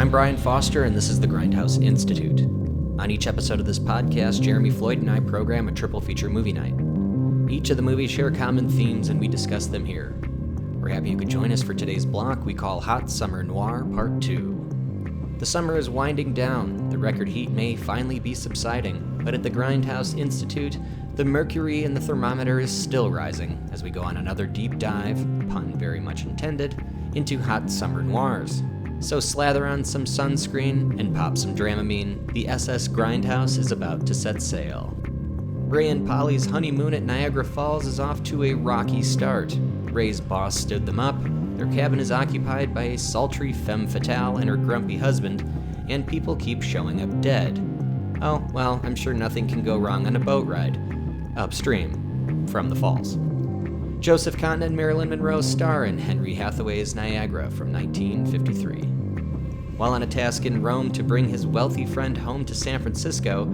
I'm Brian Foster, and this is the Grindhouse Institute. On each episode of this podcast, Jeremy Floyd and I program a triple feature movie night. Each of the movies share common themes, and we discuss them here. We're happy you could join us for today's block we call Hot Summer Noir Part 2. The summer is winding down, the record heat may finally be subsiding, but at the Grindhouse Institute, the mercury in the thermometer is still rising as we go on another deep dive, pun very much intended, into hot summer noirs. So slather on some sunscreen and pop some Dramamine, the SS Grindhouse is about to set sail. Ray and Polly's honeymoon at Niagara Falls is off to a rocky start. Ray's boss stood them up, their cabin is occupied by a sultry femme fatale and her grumpy husband, and people keep showing up dead. Oh, well, I'm sure nothing can go wrong on a boat ride. Upstream from the falls. Joseph Cotten and Marilyn Monroe star in Henry Hathaway's Niagara from 1953. While on a task in Rome to bring his wealthy friend home to San Francisco,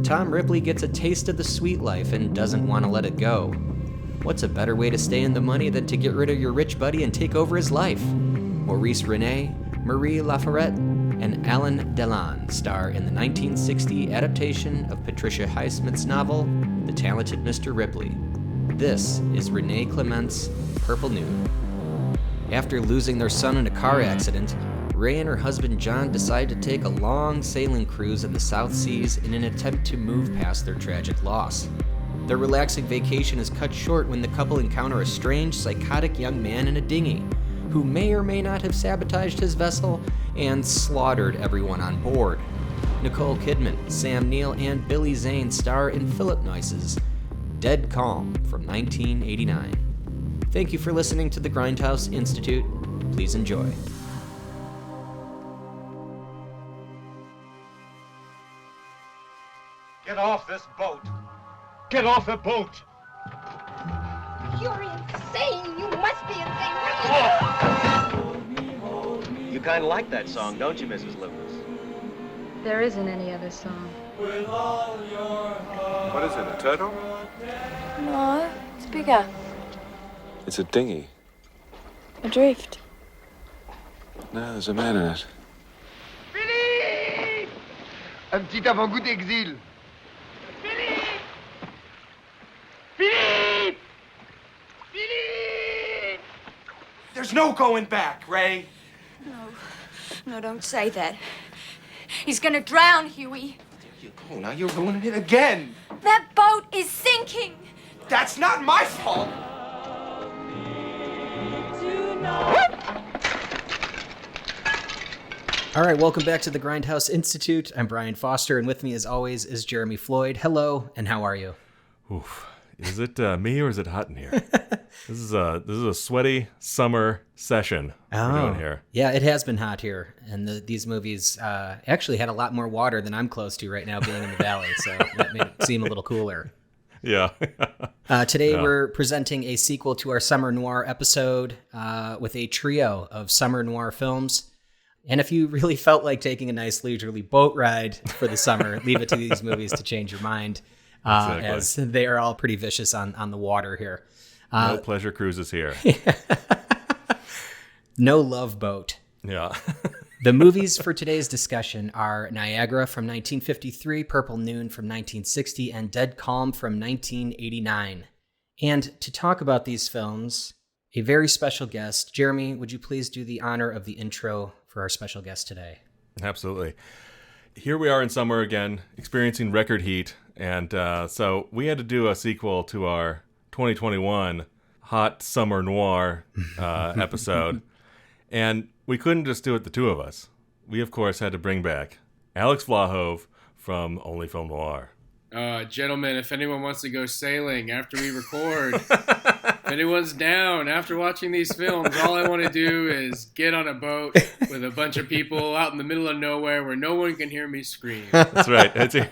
Tom Ripley gets a taste of the sweet life and doesn't want to let it go. What's a better way to stay in the money than to get rid of your rich buddy and take over his life? Maurice René, Marie Laforette, and Alain Delon star in the 1960 adaptation of Patricia Highsmith's novel, The Talented Mr. Ripley. This is Renee Clement's Purple Noon. After losing their son in a car accident, Ray and her husband John decide to take a long sailing cruise in the South Seas in an attempt to move past their tragic loss. Their relaxing vacation is cut short when the couple encounter a strange, psychotic young man in a dinghy, who may or may not have sabotaged his vessel and slaughtered everyone on board. Nicole Kidman, Sam Neill, and Billy Zane star in Philip Noyce's Dead Calm from 1989. Thank you for listening to the Grindhouse Institute. Please enjoy. Get off this boat! Get off the boat! You're insane! You must be insane! You kind of like that song, don't you, Mrs. Lewis? There isn't any other song. What is it, a turtle? No, it's bigger. It's a dinghy. Adrift. No, there's a man in it. Philippe! Un petit avant-goût d'exil. Philippe! Philippe! Philippe! There's no going back, Ray. No, don't say that. He's gonna drown, Huey. Oh, now you're ruining it again. That boat is sinking. That's not my fault. All right, welcome back to the Grindhouse Institute. I'm Brian Foster, and with me, as always, is Jeremy Floyd. Hello, and how are you? Oof. Is it me or is it hot in here? This is a sweaty summer session we're doing here. Yeah, it has been hot here, and these movies actually had a lot more water than I'm close to right now, being in the valley, so that made it seem a little cooler. Yeah. Today we're presenting a sequel to our Summer Noir episode with a trio of Summer Noir films. And if you really felt like taking a nice leisurely boat ride for the summer, leave it to these movies to change your mind, Exactly. as they are all pretty vicious on the water here. No pleasure cruises here. No love boat. Yeah. The movies for today's discussion are Niagara from 1953, Purple Noon from 1960, and Dead Calm from 1989. And to talk about these films, a very special guest. Jeremy, would you please do the honor of the intro for our special guest today? Absolutely. Here we are in summer again, experiencing record heat. And so we had to do a sequel to our 2021 Hot Summer Noir episode. And we couldn't just do it, the two of us. We, of course, had to bring back Alex Vlahov from OnlyFilmNoir. Gentlemen, if anyone wants to go sailing after we record, if anyone's down after watching these films, all I want to do is get on a boat with a bunch of people out in the middle of nowhere where no one can hear me scream. That's right. It's going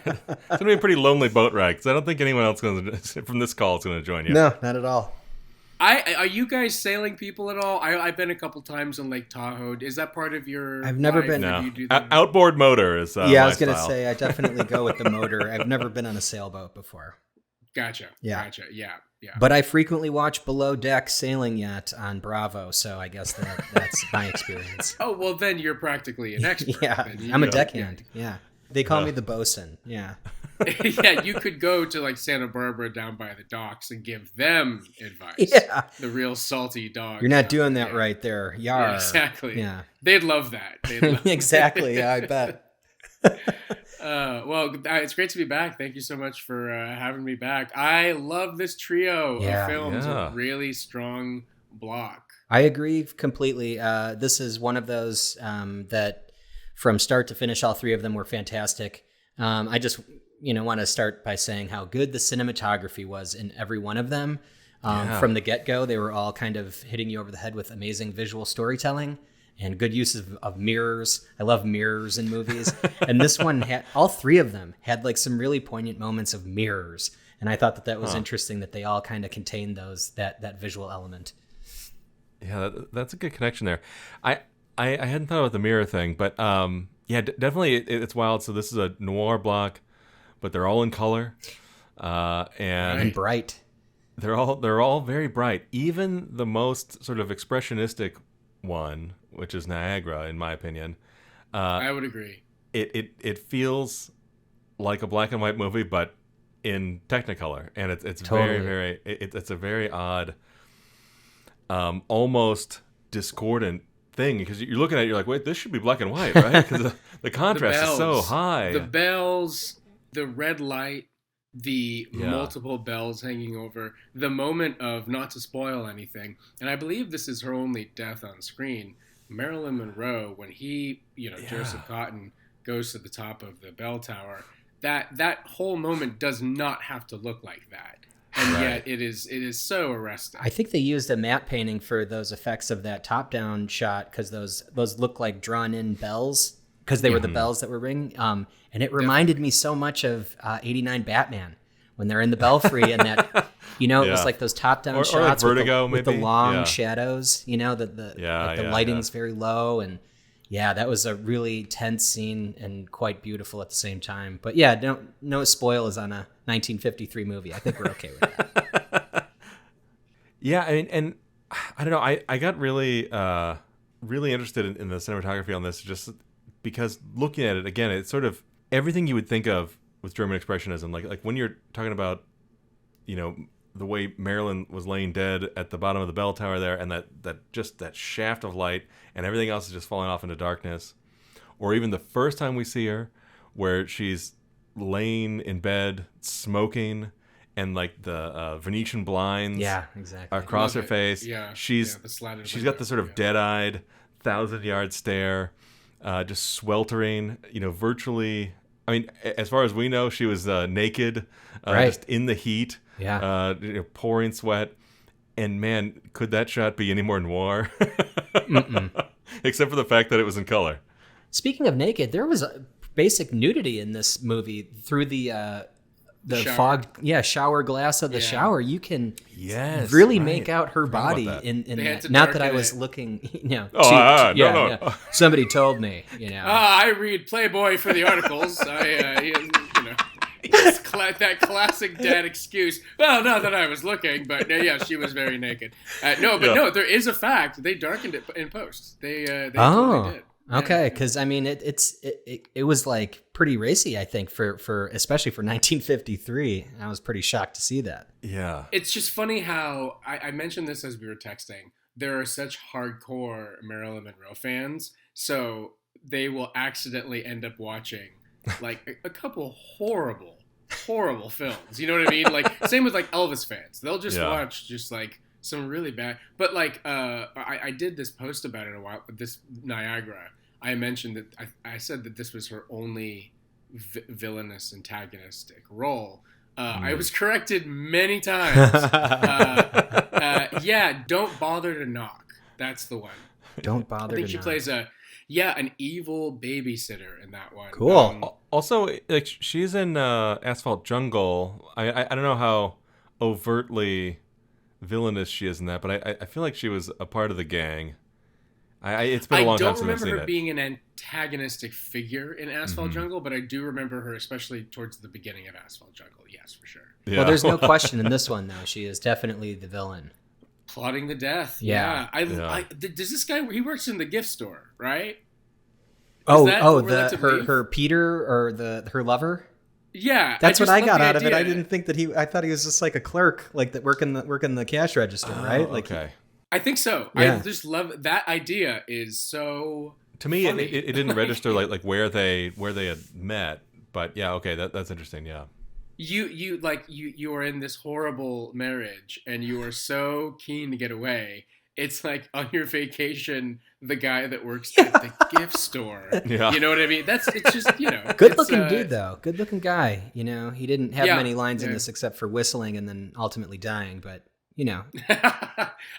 to be a pretty lonely boat ride because I don't think anyone else from this call is going to join you. No, not at all. Are you guys sailing people at all? I've been a couple times on Lake Tahoe. Is that part of your I've never life? been. No. Do you do that? Outboard motor is Yeah, I was my going to style. say, I definitely go with the motor. I've never been on a sailboat before. Gotcha. Yeah. Gotcha. Yeah. Yeah. But I frequently watch Below Deck Sailing Yacht on Bravo, so I guess that's my experience. Oh, well, then you're practically an expert. Yeah, Then I'm a deckhand. Yeah. They call me the bosun. Yeah. Yeah, you could go to like Santa Barbara down by the docks and give them advice. Yeah. The real salty dogs. You're not doing that right there. Yar. Yeah, exactly. Yeah. They'd love that. Exactly. Yeah, I bet. Well, it's great to be back. Thank you so much for having me back. I love this trio of films. Yeah. A really strong block. I agree completely. This is one of those that from start to finish, all three of them were fantastic. I just, want to start by saying how good the cinematography was in every one of them. From the get-go, they were all kind of hitting you over the head with amazing visual storytelling and good use of mirrors. I love mirrors in movies. And this one had, all three of them had like some really poignant moments of mirrors. And I thought that was interesting that they all kind of contained that visual element. Yeah, that's a good connection there. I hadn't thought about the mirror thing, but definitely it's wild. So this is a noir block, but they're all in color, and bright. They're all very bright. Even the most sort of expressionistic one, which is Niagara, in my opinion. I would agree. It feels like a black and white movie, but in Technicolor, and it's totally. very it's a very odd, almost discordant thing, because you're looking at it, you're like, wait, this should be black and white, right? Because the contrast is so high. The bells, the red light, the multiple bells hanging over, the moment of, not to spoil anything, and I believe this is her only death on screen, Marilyn Monroe, when he, Joseph Cotton goes to the top of the bell tower, that whole moment does not have to look like that. And yet it is so arresting. I think they used a matte painting for those effects of that top-down shot because those look like drawn-in bells because they were the bells that were ringing. And it reminded me so much of '89 Batman when they're in the belfry and that, it was like those top-down shots or like Vertigo, with the long shadows. The lighting's very low and. Yeah, that was a really tense scene and quite beautiful at the same time. But yeah, no spoil is on a 1953 movie. I think we're okay with that. Yeah, and I don't know. I got really interested in the cinematography on this just because looking at it again, it's sort of everything you would think of with German expressionism. Like when you're talking about, the way Marilyn was laying dead at the bottom of the bell tower there, and that shaft of light, and everything else is just falling off into darkness. Or even the first time we see her, where she's laying in bed smoking, and like the Venetian blinds, across her face. Yeah, she's got the sort of dead-eyed, 1,000-yard stare, just sweltering. Virtually. I mean, as far as we know, she was naked, just in the heat. Yeah. Pouring sweat. And man, could that shot be any more noir? Except for the fact that it was in color. Speaking of naked, there was a basic nudity in this movie through the shower. fog, shower glass of the shower. You can really make out her body in that. Not that I was looking, No. Somebody told me, I read Playboy for the articles. That classic dad excuse. Well, not that I was looking, but she was very naked. No, there is a fact. They darkened it in post. They totally did. Okay, because I mean, it was like pretty racy, I think, for especially for 1953. I was pretty shocked to see that. Yeah, it's just funny how I mentioned this as we were texting. There are such hardcore Marilyn Monroe fans, so they will accidentally end up watching like a couple horrible films. You know what I mean? Like same with like Elvis fans. They'll just watch just like some really bad. But like I did this post about it a while. This Niagara. I mentioned that I said that this was her only villainous antagonistic role. I was corrected many times. Don't bother to knock. That's the one. Don't bother to knock. I think she plays an evil babysitter in that one. Cool. Also, like she's in Asphalt Jungle. I don't know how overtly villainous she is in that, but I feel like she was a part of the gang. It's been a long time since I've seen it. I don't remember her being an antagonistic figure in Asphalt Jungle, but I do remember her, especially towards the beginning of Asphalt Jungle. Yes, for sure. Yeah. Well, there's no question in this one, though. She is definitely the villain. Plotting the death. Yeah. Does this guy? He works in the gift store, right? Her Peter or her lover. Yeah, that's what I got out of it. I didn't think that I thought he was just like a clerk, like that working the cash register, right? Like, okay. I think so. Yeah. I just love that idea. Is so to me it didn't register like where they had met, but yeah, okay, that's interesting. Yeah. You are in this horrible marriage and you are so keen to get away. It's like on your vacation, the guy that works at the gift store. Yeah. You know what I mean? It's just, Good looking dude, though. Good looking guy. He didn't have many lines in this except for whistling and then ultimately dying, but,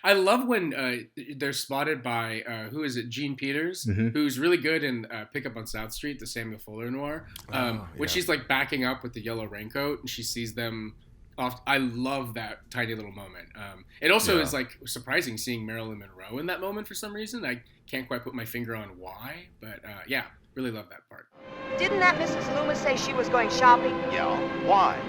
I love when they're spotted by, who is it, Gene Peters, who's really good in Pick Up on South Street, the Samuel Fuller noir, when she's like backing up with the yellow raincoat and she sees them off. I love that tiny little moment. It also is like surprising seeing Marilyn Monroe in that moment for some reason. I can't quite put my finger on why, but really love that part. Didn't that Mrs. Loomis say she was going shopping? Yeah. Why?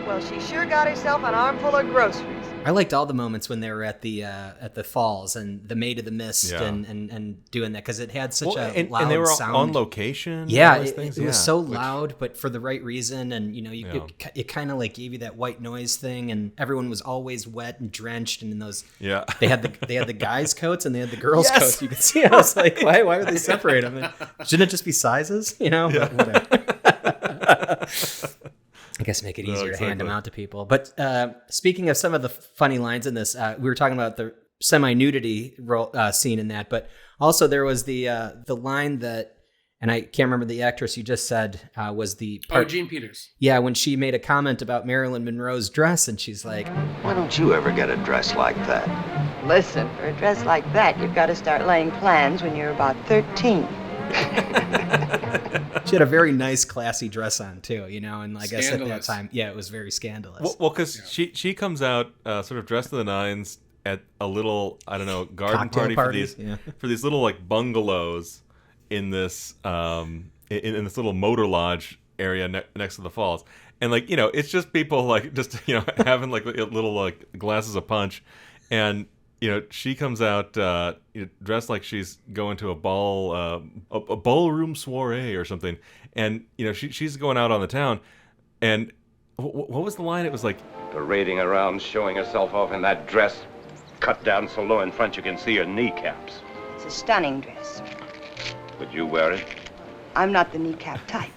Well, she sure got herself an armful of groceries. I liked all the moments when they were at the falls and the Maid of the Mist and doing that because it had such a loud and they were sound. On location. Yeah, it was so loud, but for the right reason, and it kind of like gave you that white noise thing, and everyone was always wet and drenched, and in those they had the guys' coats and they had the girls' coats. You could see. I was like, why would they separate them? Shouldn't it just be sizes? But whatever. I guess make it easier to hand them out to people. But speaking of some of the funny lines in this, we were talking about the semi-nudity scene in that, but also there was the line that, and I can't remember the actress you just said was the part. Gene Peters. Yeah, when she made a comment about Marilyn Monroe's dress, and she's like, "Why don't you ever get a dress like that?" Listen, for a dress like that, you've got to start laying plans when you're about 13. She had a very nice, classy dress on too, and I guess at that time, it was very scandalous. Well, because she comes out sort of dressed to the nines at a little, I don't know, garden party for these little like bungalows in this in this little motor lodge area next to the falls, and it's just people like just having like little like glasses of punch, and she comes out dressed like she's going to a ball, a ballroom soiree or something, and she's going out on the town, and what was the line? It was like parading around, showing herself off in that dress, cut down so low in front you can see her kneecaps. It's a stunning dress. Would you wear it? I'm not the kneecap type.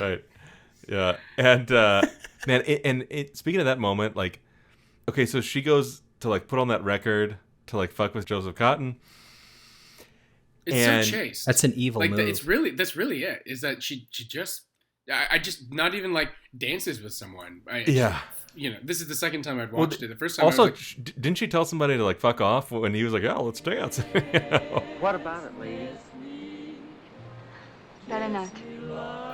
right. Yeah, and man, speaking of that moment, like. Okay, so she goes to like put on that record to like fuck with Joseph Cotton. It's so chaste. That's an evil move. That's really it. Is that she just I just not even like dances with someone. This is the second time I'd watched it. The first time also, I was like, didn't she tell somebody to like fuck off when he was like, "Oh, let's dance"? What about it, ladies? Better not.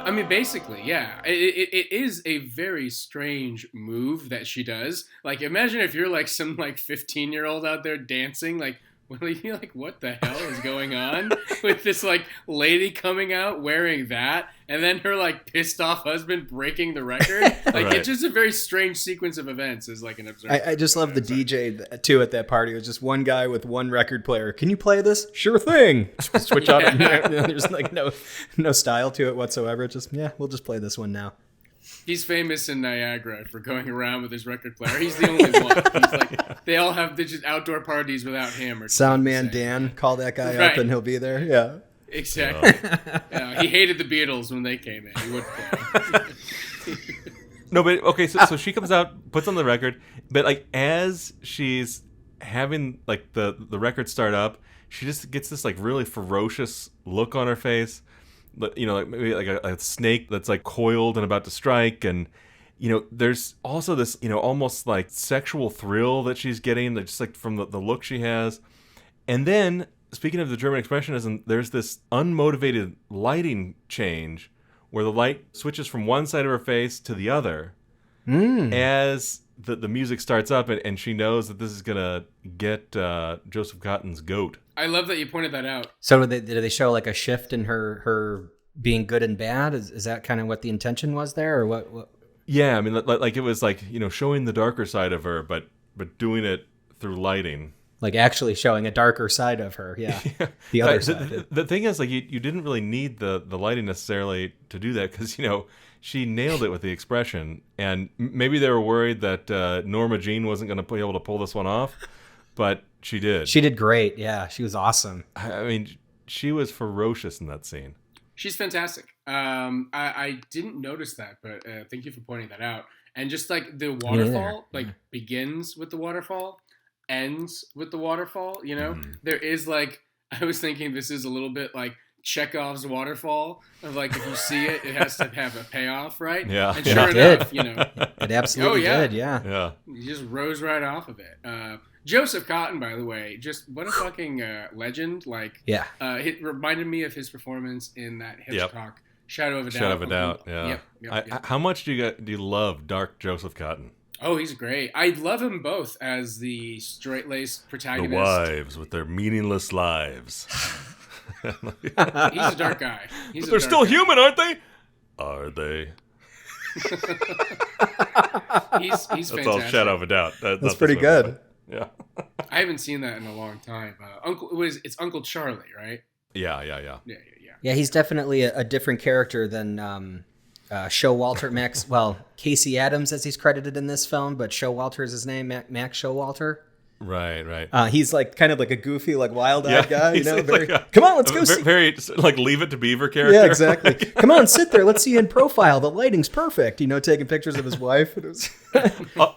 I mean, basically, yeah. It is a very strange move that she does. Like, imagine if you're like some like 15-year-old out there dancing, like, what the hell is going on with this like lady coming out wearing that, and then her like pissed off husband breaking the record? Like, It's just a very strange sequence of events. As like an observer. I just love the DJ too at that party. It was just one guy with one record player. Can you play this? Sure thing. Switch out. There's like no style to it whatsoever. Just we'll just play this one now. He's famous in Niagara for going around with his record player. He's the only one. He's like, they all have just outdoor parties without him. Or Soundman Dan, call that guy up and he'll be there. Yeah, exactly. He hated the Beatles when they came in. He wouldn't play. No, but okay. So she comes out, puts on the record, but like as she's having like the record start up, she just gets this like really ferocious look on her face. Like maybe like a snake that's like coiled and about to strike, and there's also this almost like sexual thrill that she's getting, just like from the look she has. And then speaking of the German expressionism, there's this unmotivated lighting change where the light switches from one side of her face to the other as the music starts up, and she knows that this is gonna get Joseph Cotton's goat. I love that you pointed that out. So did they show like a shift in her being good and bad? Is that kind of what the intention was there, or what? Yeah, I mean, like it was like, showing the darker side of her, but doing it through lighting. Like actually showing a darker side of her, yeah. The other side. The thing is, like, you didn't really need the lighting necessarily to do that, because she nailed it with the expression, and maybe they were worried that Norma Jean wasn't going to be able to pull this one off, but she did. She did great, yeah. She was awesome. I mean, she was ferocious in that scene. She's fantastic. I didn't notice that, but thank you for pointing that out. And just like the waterfall, begins with the waterfall, ends with the waterfall. There is like, I was thinking this is a little bit like Chekhov's waterfall of like, if you see it, it has to have a payoff, right? Yeah. And sure enough, it absolutely did. Yeah. You just rose right off of it. Joseph Cotton, by the way, just what a fucking legend! Like, it reminded me of his performance in that Hitchcock Shadow of a Doubt. Shadow of a Doubt. Yeah. Yep. How much do you love Dark Joseph Cotton? Oh, he's great. I love him both as the straight-laced protagonist. The wives with their meaningless lives. He's a dark guy. But they're still human, aren't they? Are they? He's fantastic. That's all Shadow of a Doubt. That's pretty good. Yeah. I haven't seen that in a long time. It's Uncle Charlie, right? Yeah. Yeah, he's definitely a different character than Showalter Max. Well, Casey Adams, as he's credited in this film, but Showalter is his name, Max Showalter. Right. He's like kind of like a goofy, like wild-eyed guy, Very, come on, let's go see. Very like Leave It to Beaver character. Yeah, exactly. Come on, sit there. Let's see you in profile. The lighting's perfect. Taking pictures of his wife. It was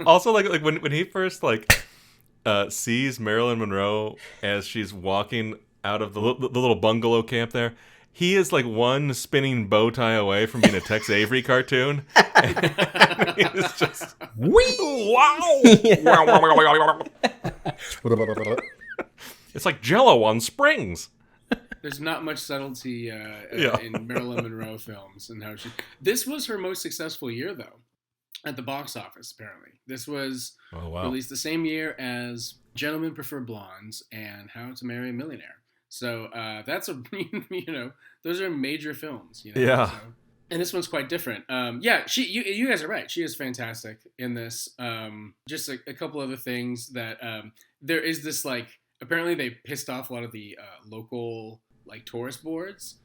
also like when he first sees Marilyn Monroe as she's walking out of the little bungalow camp there. He is like one spinning bow tie away from being a Tex Avery cartoon. It's just wow. It's like Jell-O on springs. There's not much subtlety in Marilyn Monroe films and how This was her most successful year, though, at the box office. Apparently, this was released the same year as Gentlemen Prefer Blondes and How to Marry a Millionaire. So that's those are major films. Yeah. So, and this one's quite different. You guys are right. She is fantastic in this. Just a couple other things that there is this like, apparently they pissed off a lot of the local like tourist boards.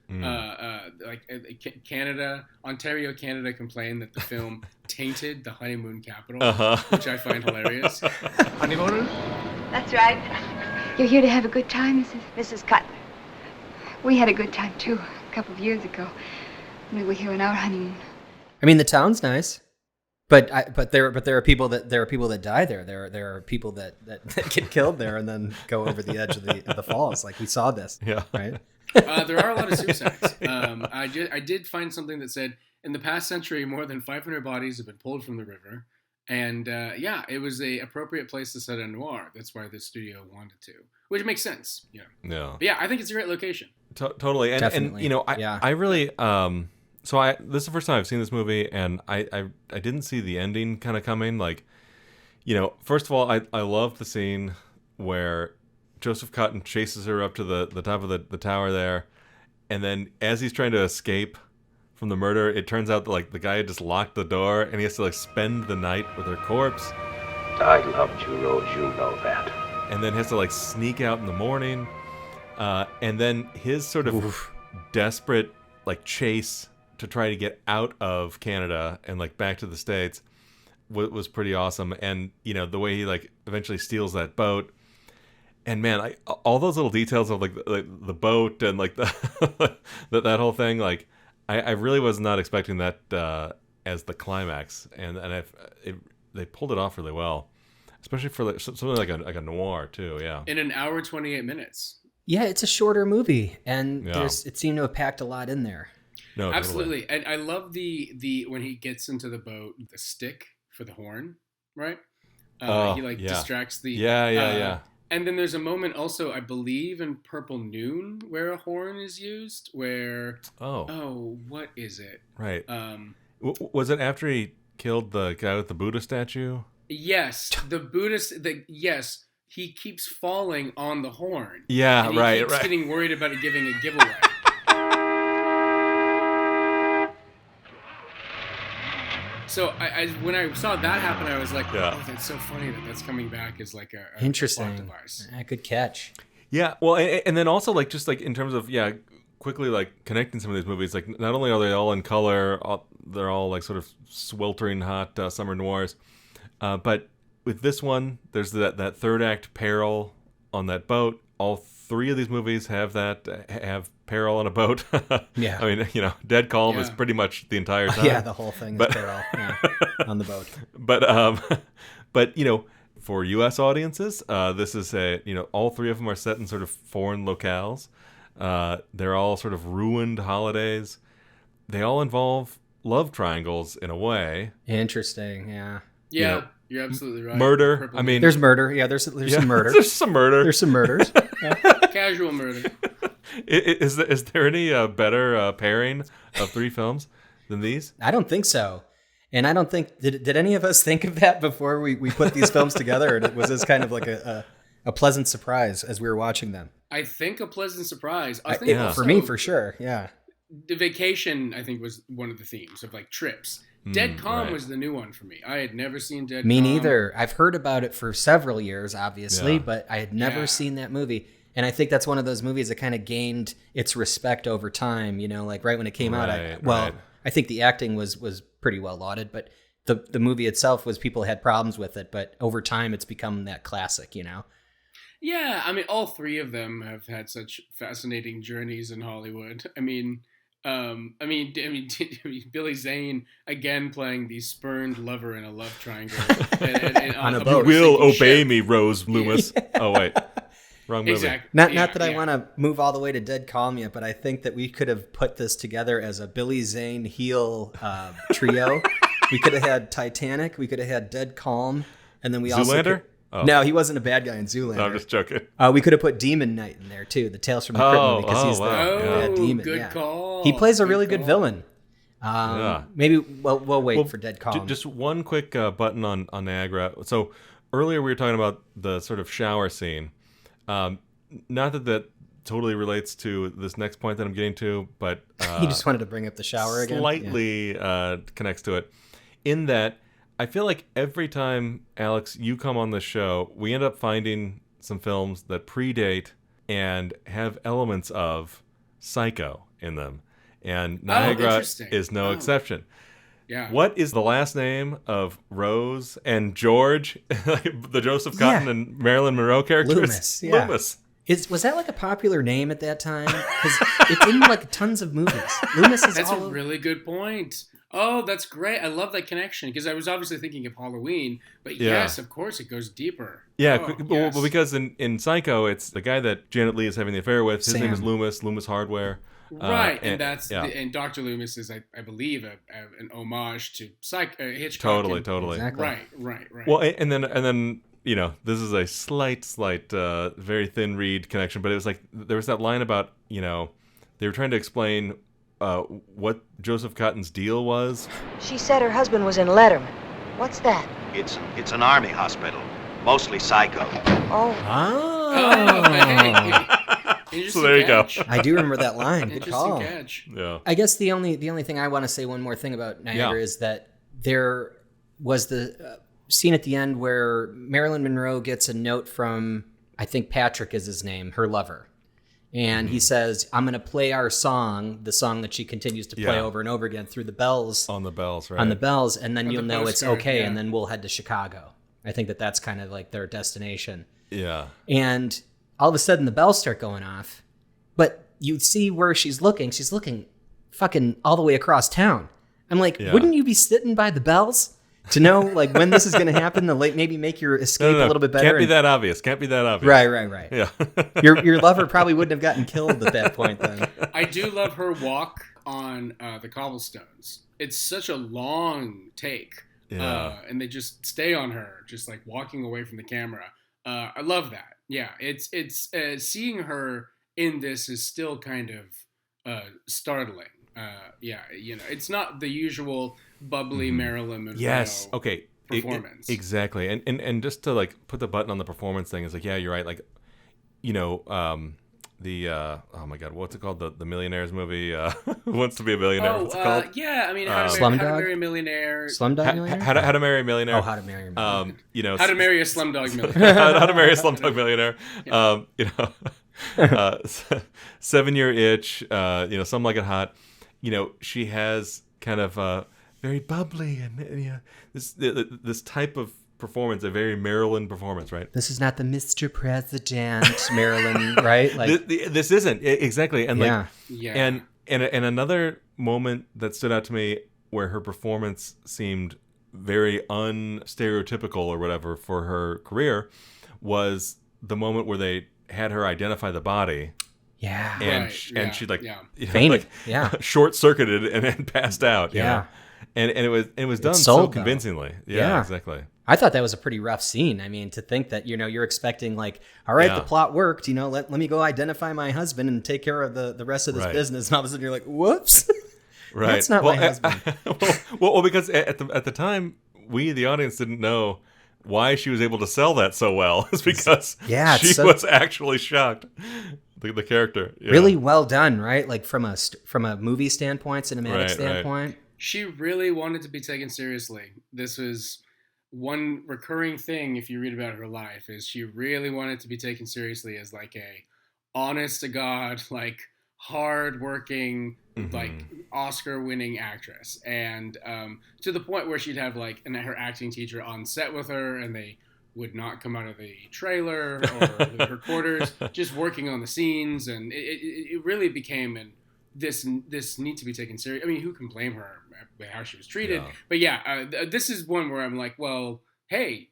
Ontario, Canada complained that the film tainted the honeymoon capital, which I find hilarious. Honeymoon? That's right. You're here to have a good time, Mrs. Cutler. We had a good time, too, a couple of years ago. We were here on our honeymoon. I mean, the town's nice, but there are people that die there. There are people that get killed there and then go over the edge of the falls. Like we saw this. Yeah. Right. There are a lot of suicides. I did find something that said in the past century, more than 500 bodies have been pulled from the river. And it was a appropriate place to set a noir. That's why the studio wanted to, which makes sense. Yeah. But yeah, I think it's a great location. Totally. Definitely. I really this is the first time I've seen this movie, and I didn't see the ending kind of coming. Like, first of all, I love the scene where Joseph Cotton chases her up to the top of the tower there, and then as he's trying to escape from the murder, it turns out that like the guy had just locked the door, and he has to like spend the night with her corpse. I loved you, Rose. You know that. And then has to like sneak out in the morning, and then his sort of desperate like chase to try to get out of Canada and like back to the States was pretty awesome. And the way he like eventually steals that boat. And man, all those little details of like the boat and like that whole thing, like. I really was not expecting that as the climax, and they pulled it off really well, especially for like, something like a noir too. Yeah, in an hour 28 minutes. Yeah, it's a shorter movie, and it seemed to have packed a lot in there. No, absolutely, totally. And I love the when he gets into the boat, the stick for the horn, right? He distracts the yeah. And then there's a moment also, I believe, in Purple Noon where a horn is used. Where what is it? Right. Was it after he killed the guy with the Buddha statue? Yes, the Buddhist. Yes, he keeps falling on the horn. Yeah, and he right, keeps right. getting worried about it giving a giveaway. So when I saw that happen, I was like, oh, that's so funny that's coming back as like a interesting plot device. Good catch. Yeah, well, and then also like just like in terms of quickly like connecting some of these movies, like not only are they all in color, they're all like sort of sweltering hot summer noirs, but with this one, there's that third act peril on that boat. All three of these movies have peril on a boat. Yeah. I mean, dead calm is pretty much the entire time. Yeah, the whole thing is peril on the boat. But for U.S. audiences, this is all three of them are set in sort of foreign locales. They're all sort of ruined holidays. They all involve love triangles in a way. Interesting, yeah. Yeah, you're absolutely right. Murder. Purple I mean, there's murder. Yeah, there's some murder. There's some murder. There's some murders. Casual murder. Is there any better pairing of three films than these? I don't think so. And I don't think did any of us think of that before we put these films together? Or was this kind of like a pleasant surprise as we were watching them? I think a pleasant surrise. For me, for sure. Yeah. The vacation, I think, was one of the themes of like trips. Dead Calm was the new one for me. I had never seen Dead Calm. Me neither. I've heard about it for several years, obviously, but I had never seen that movie. And I think that's one of those movies that kind of gained its respect over time. Like right when it came out. I think the acting was pretty well lauded, but the movie itself was people had problems with it. But over time, it's become that classic. Yeah, I mean, all three of them have had such fascinating journeys in Hollywood. I mean, Billy Zane again playing the spurned lover in a love triangle and on a boat. You will obey me, Rose Loomis. Oh wait, wrong movie. Exactly. Not that I want to move all the way to Dead Calm yet, but I think that we could have put this together as a Billy Zane heel trio. We could have had Titanic. We could have had Dead Calm, and then we Zoolander? Oh. No, he wasn't a bad guy in Zoolander. No, I'm just joking. We could have put Demon Knight in there too, the Tales from the Crypt movie, because he's the bad demon. Good call. He plays a really good villain. Maybe we'll wait for Dead Calm. Just one quick button on Niagara. So earlier we were talking about the sort of shower scene. Not that totally relates to this next point that I'm getting to, but you just wanted to bring up the shower again. Slightly connects to it, in that I feel like every time, Alex, you come on the show, we end up finding some films that predate and have elements of Psycho in them. And Niagara is no exception. Yeah. What is the last name of Rose and George, the Joseph Cotton and Marilyn Monroe characters? Loomis. Yeah. Loomis. Was that like a popular name at that time? Because it's in like tons of movies. Loomis is That's a really good point. Oh, that's great. I love that connection because I was obviously thinking of Halloween, but yes, of course, it goes deeper. Yeah, well, because in Psycho, it's the guy that Janet Leigh is having the affair with. His name is Loomis Hardware. Right, and that's and Dr. Loomis is, I believe, an homage to Hitchcock. Totally. Exactly. Right. Well, and then this is a slight, very thin reed connection, but it was like there was that line about they were trying to explain what Joseph Cotton's deal was. She said her husband was in Letterman. What's that? It's an army hospital, mostly psycho. So there you go. I do remember that line. Good call. Catch. Yeah. I guess the only thing I want to say one more thing about Niagara is that there was the scene at the end where Marilyn Monroe gets a note from, I think Patrick is his name, her lover. And he says, I'm going to play our song, the song that she continues to play over and over again through the bells. On the bells, right. On the bells, and then you'll know it's okay, yeah. and then we'll head to Chicago. I think that's kind of like their destination. Yeah. And all of a sudden the bells start going off, but you see where she's looking. She's looking fucking all the way across town. I'm like, wouldn't you be sitting by the bells to know like when this is going to happen to maybe make your escape a little bit better? Can't be that obvious. Right. Yeah. Your lover probably wouldn't have gotten killed at that point then. I do love her walk on the cobblestones. It's such a long take. Yeah. And they just stay on her, just like walking away from the camera. I love that. Yeah, it's seeing her in this is still kind of startling. It's not the usual bubbly Marilyn Monroe. Yes. Okay. performance. Exactly. And just to like put the button on the performance thing is like, yeah, you're right. Like, you know, oh my God, what's it called? The Millionaires movie, Who Wants to Be a Billionaire? What's it called? Yeah, I mean, How to Marry a Millionaire. Slumdog Millionaire? How to Marry a Millionaire. Oh, How to Marry a Millionaire. You know, How to Marry a Slumdog Millionaire. How to Marry a Slumdog Millionaire. You know, 7-Year Itch, you know, Some Like It Hot. You know, she has kind of very bubbly and you know, this type of performance, a very Marilyn performance, right? This is not the Mr. President Marilyn, right? Like this isn't exactly, and and another moment that stood out to me where her performance seemed very unstereotypical or whatever for her career was the moment where they had her identify the body. Yeah, and she like fainted, short circuited and passed out. Yeah, you know? and it was done so convincingly. Yeah, exactly. I thought that was a pretty rough scene. I mean, to think that, you know, you're expecting like, all right, the plot worked, you know, let me go identify my husband and take care of the rest of this business. And all of a sudden you're like, whoops, right? That's not my husband. Well, because at the time, we, the audience, didn't know why she was able to sell that so well. It's because she was actually shocked. The character. Yeah. Really well done, right? Like from a movie standpoint, cinematic standpoint. Right. She really wanted to be taken seriously. This was one recurring thing, if you read about her life, is she really wanted to be taken seriously as like a honest to God, like hard-working, like Oscar-winning actress. And to the point where she'd have like her acting teacher on set with her, and they would not come out of the trailer or her quarters, just working on the scenes. And it really became this need to be taken serious. I mean, who can blame her by how she was treated? Yeah. But this is one where I'm like, well, hey,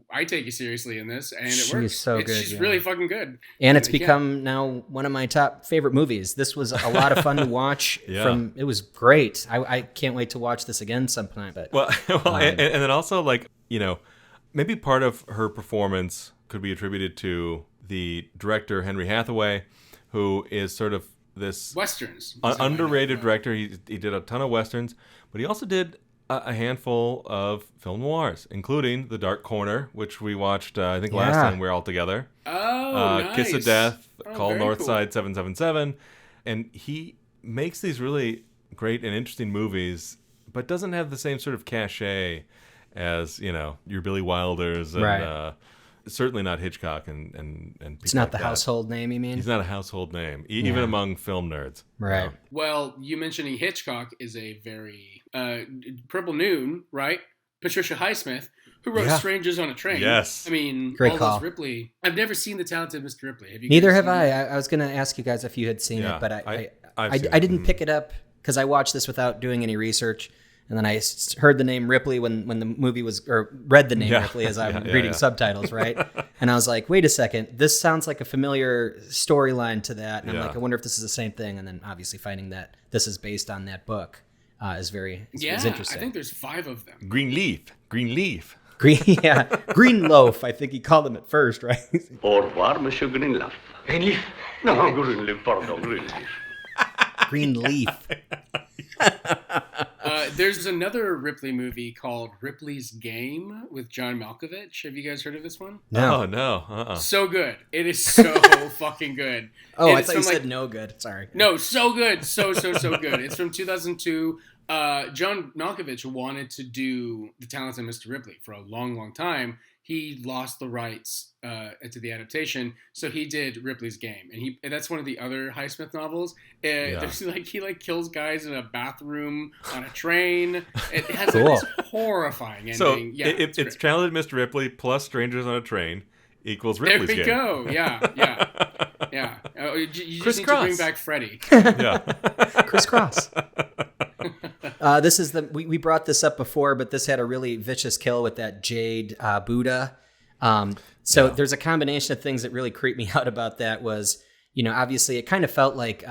I take you seriously in this, and it works. So good. She's really fucking good. And it's become now one of my top favorite movies. This was a lot of fun to watch. It was great. I can't wait to watch this again sometime. But and then also, like, you know, maybe part of her performance could be attributed to the director Henry Hathaway, who is sort of this westerns underrated director. He did a ton of westerns, but he also did a handful of film noirs, including The Dark Corner, which we watched I think last time we were all together. Nice. Kiss of Death, Call Northside cool. 777, and he makes these really great and interesting movies, but doesn't have the same sort of cachet as, you know, your Billy Wilders and certainly not Hitchcock and it's not like the household name, you mean? He's not a household name, even among film nerds. Right. You know? Well, you mentioning Hitchcock is a very Purple Noon, right? Patricia Highsmith, who wrote Strangers on a Train. Yes. I mean, great all call. those Ripley. I've never seen The Talented Mr. Ripley. Have you? Neither have I. I was going to ask you guys if you had seen it, but I didn't pick it up because I watched this without doing any research. And then I heard the name Ripley when the movie was, or read the name Ripley as I'm reading subtitles, right? And I was like, wait a second, this sounds like a familiar storyline to that. And I'm like, I wonder if this is the same thing. And then obviously finding that this is based on that book is interesting. I think there's 5 of them. Green Leaf. Green Loaf, I think he called them at first, right? Au revoir, Monsieur Greenleaf. Greenleaf? No, Greenleaf, pardon, Greenleaf. Green Leaf. There's another Ripley movie called Ripley's Game with John Malkovich. Have you guys heard of this one? No. So good. It is so fucking good. Oh, I thought you said no good. Sorry. No, so good. So good. It's from 2002. John Malkovich wanted to do The Talented Mr. Ripley for a long, long time. He lost the rights to the adaptation, so he did Ripley's Game, and that's one of the other Highsmith novels. There's he kills guys in a bathroom on a train. It has this horrifying ending. So it's Talented Mr. Ripley plus Strangers on a Train equals Ripley's Game. There we go. Yeah. You just need to bring back Freddy. Crisscross. This is we brought this up before, but this had a really vicious kill with that jade Buddha. There's a combination of things that really creeped me out about that was, you know, obviously it kind of felt like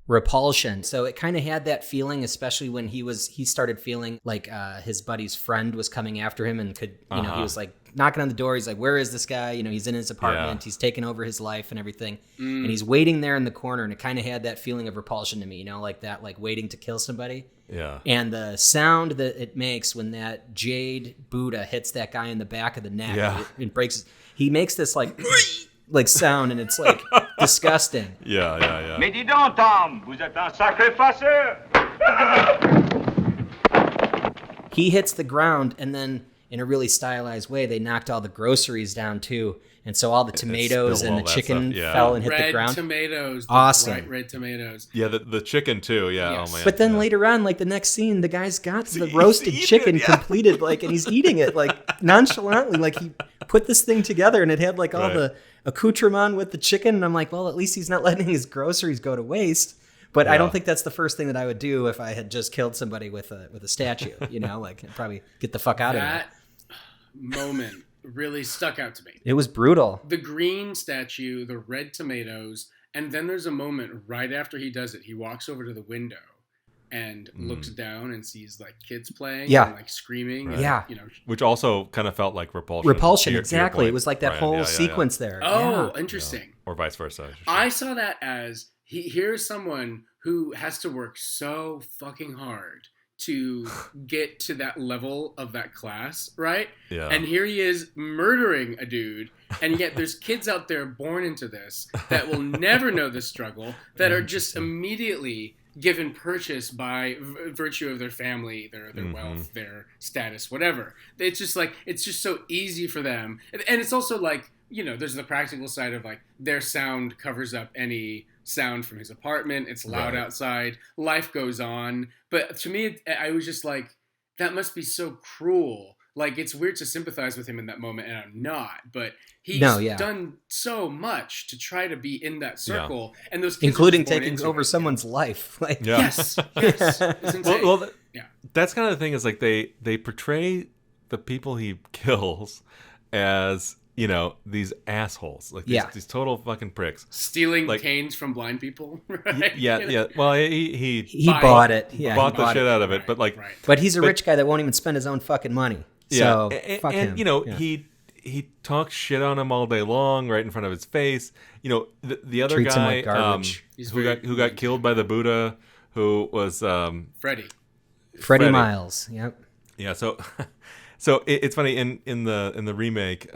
repulsion. So it kind of had that feeling, especially when he started feeling like his buddy's friend was coming after him and could, you know, he was like knocking on the door. He's like, where is this guy? You know, he's in his apartment. He's taken over his life and everything. And he's waiting there in the corner. And it kind of had that feeling of repulsion to me, you know, like that, like waiting to kill somebody. Yeah. And the sound that it makes when that jade Buddha hits that guy in the back of the neck, it breaks. He makes this like sound, and it's like disgusting. Yeah. Mais dis donc, Tom, vous êtes un sacré faceur. He hits the ground, and then in a really stylized way, they knocked all the groceries down too. And so all the tomatoes and the chicken fell and hit the ground. Red tomatoes. Awesome. Bright red tomatoes. Yeah, the chicken too. Yeah. Yes. Oh man. But then later on, like the next scene, the guy's got the roasted chicken completed, like, and he's eating it like nonchalantly, like he put this thing together, and it had like all the accoutrement with the chicken. And I'm like, well, at least he's not letting his groceries go to waste. But I don't think that's the first thing that I would do if I had just killed somebody with a statue. You know, like I'd probably get the fuck out of there. That moment really stuck out to me. It was brutal. The green statue, the red tomatoes, and then there's a moment right after he does it. He walks over to the window and looks down and sees like kids playing and like screaming. Right. And, Yeah. you know, Which also kind of felt like repulsion. Repulsion, to exactly. your It was like that Brian. whole sequence there. Oh, Yeah. interesting. Or vice versa. I saw that as here's someone who has to work so fucking hard to get to that level of that class, right? Yeah. And here he is murdering a dude, and yet there's kids out there born into this that will never know this struggle, that are just immediately given purchase by virtue of their family, their wealth, their status, whatever. It's just like, it's just so easy for them. And it's also like, you know, there's the practical side of like their sound covers up any sound from his apartment. It's loud outside. Life goes on. But to me, I was just like, that must be so cruel. Like, it's weird to sympathize with him in that moment, and I'm not. But he's done so much to try to be in that circle, and those kids including taking over someone's life. Like, yes. It's insane. Well, that's kind of the thing is like they portray the people he kills as, you know, these assholes, like these total fucking pricks, stealing canes from blind people. Right? Yeah. Well, he bought it. Yeah, bought the shit out of it. But like, but he's a rich guy that won't even spend his own fucking money. So fuck him. You know, he talks shit on him all day long, right in front of his face. You know, the other treats guy him like garbage. who got killed by the Buddha, who was Freddie Miles. Yep. Yeah. So it's funny in the remake,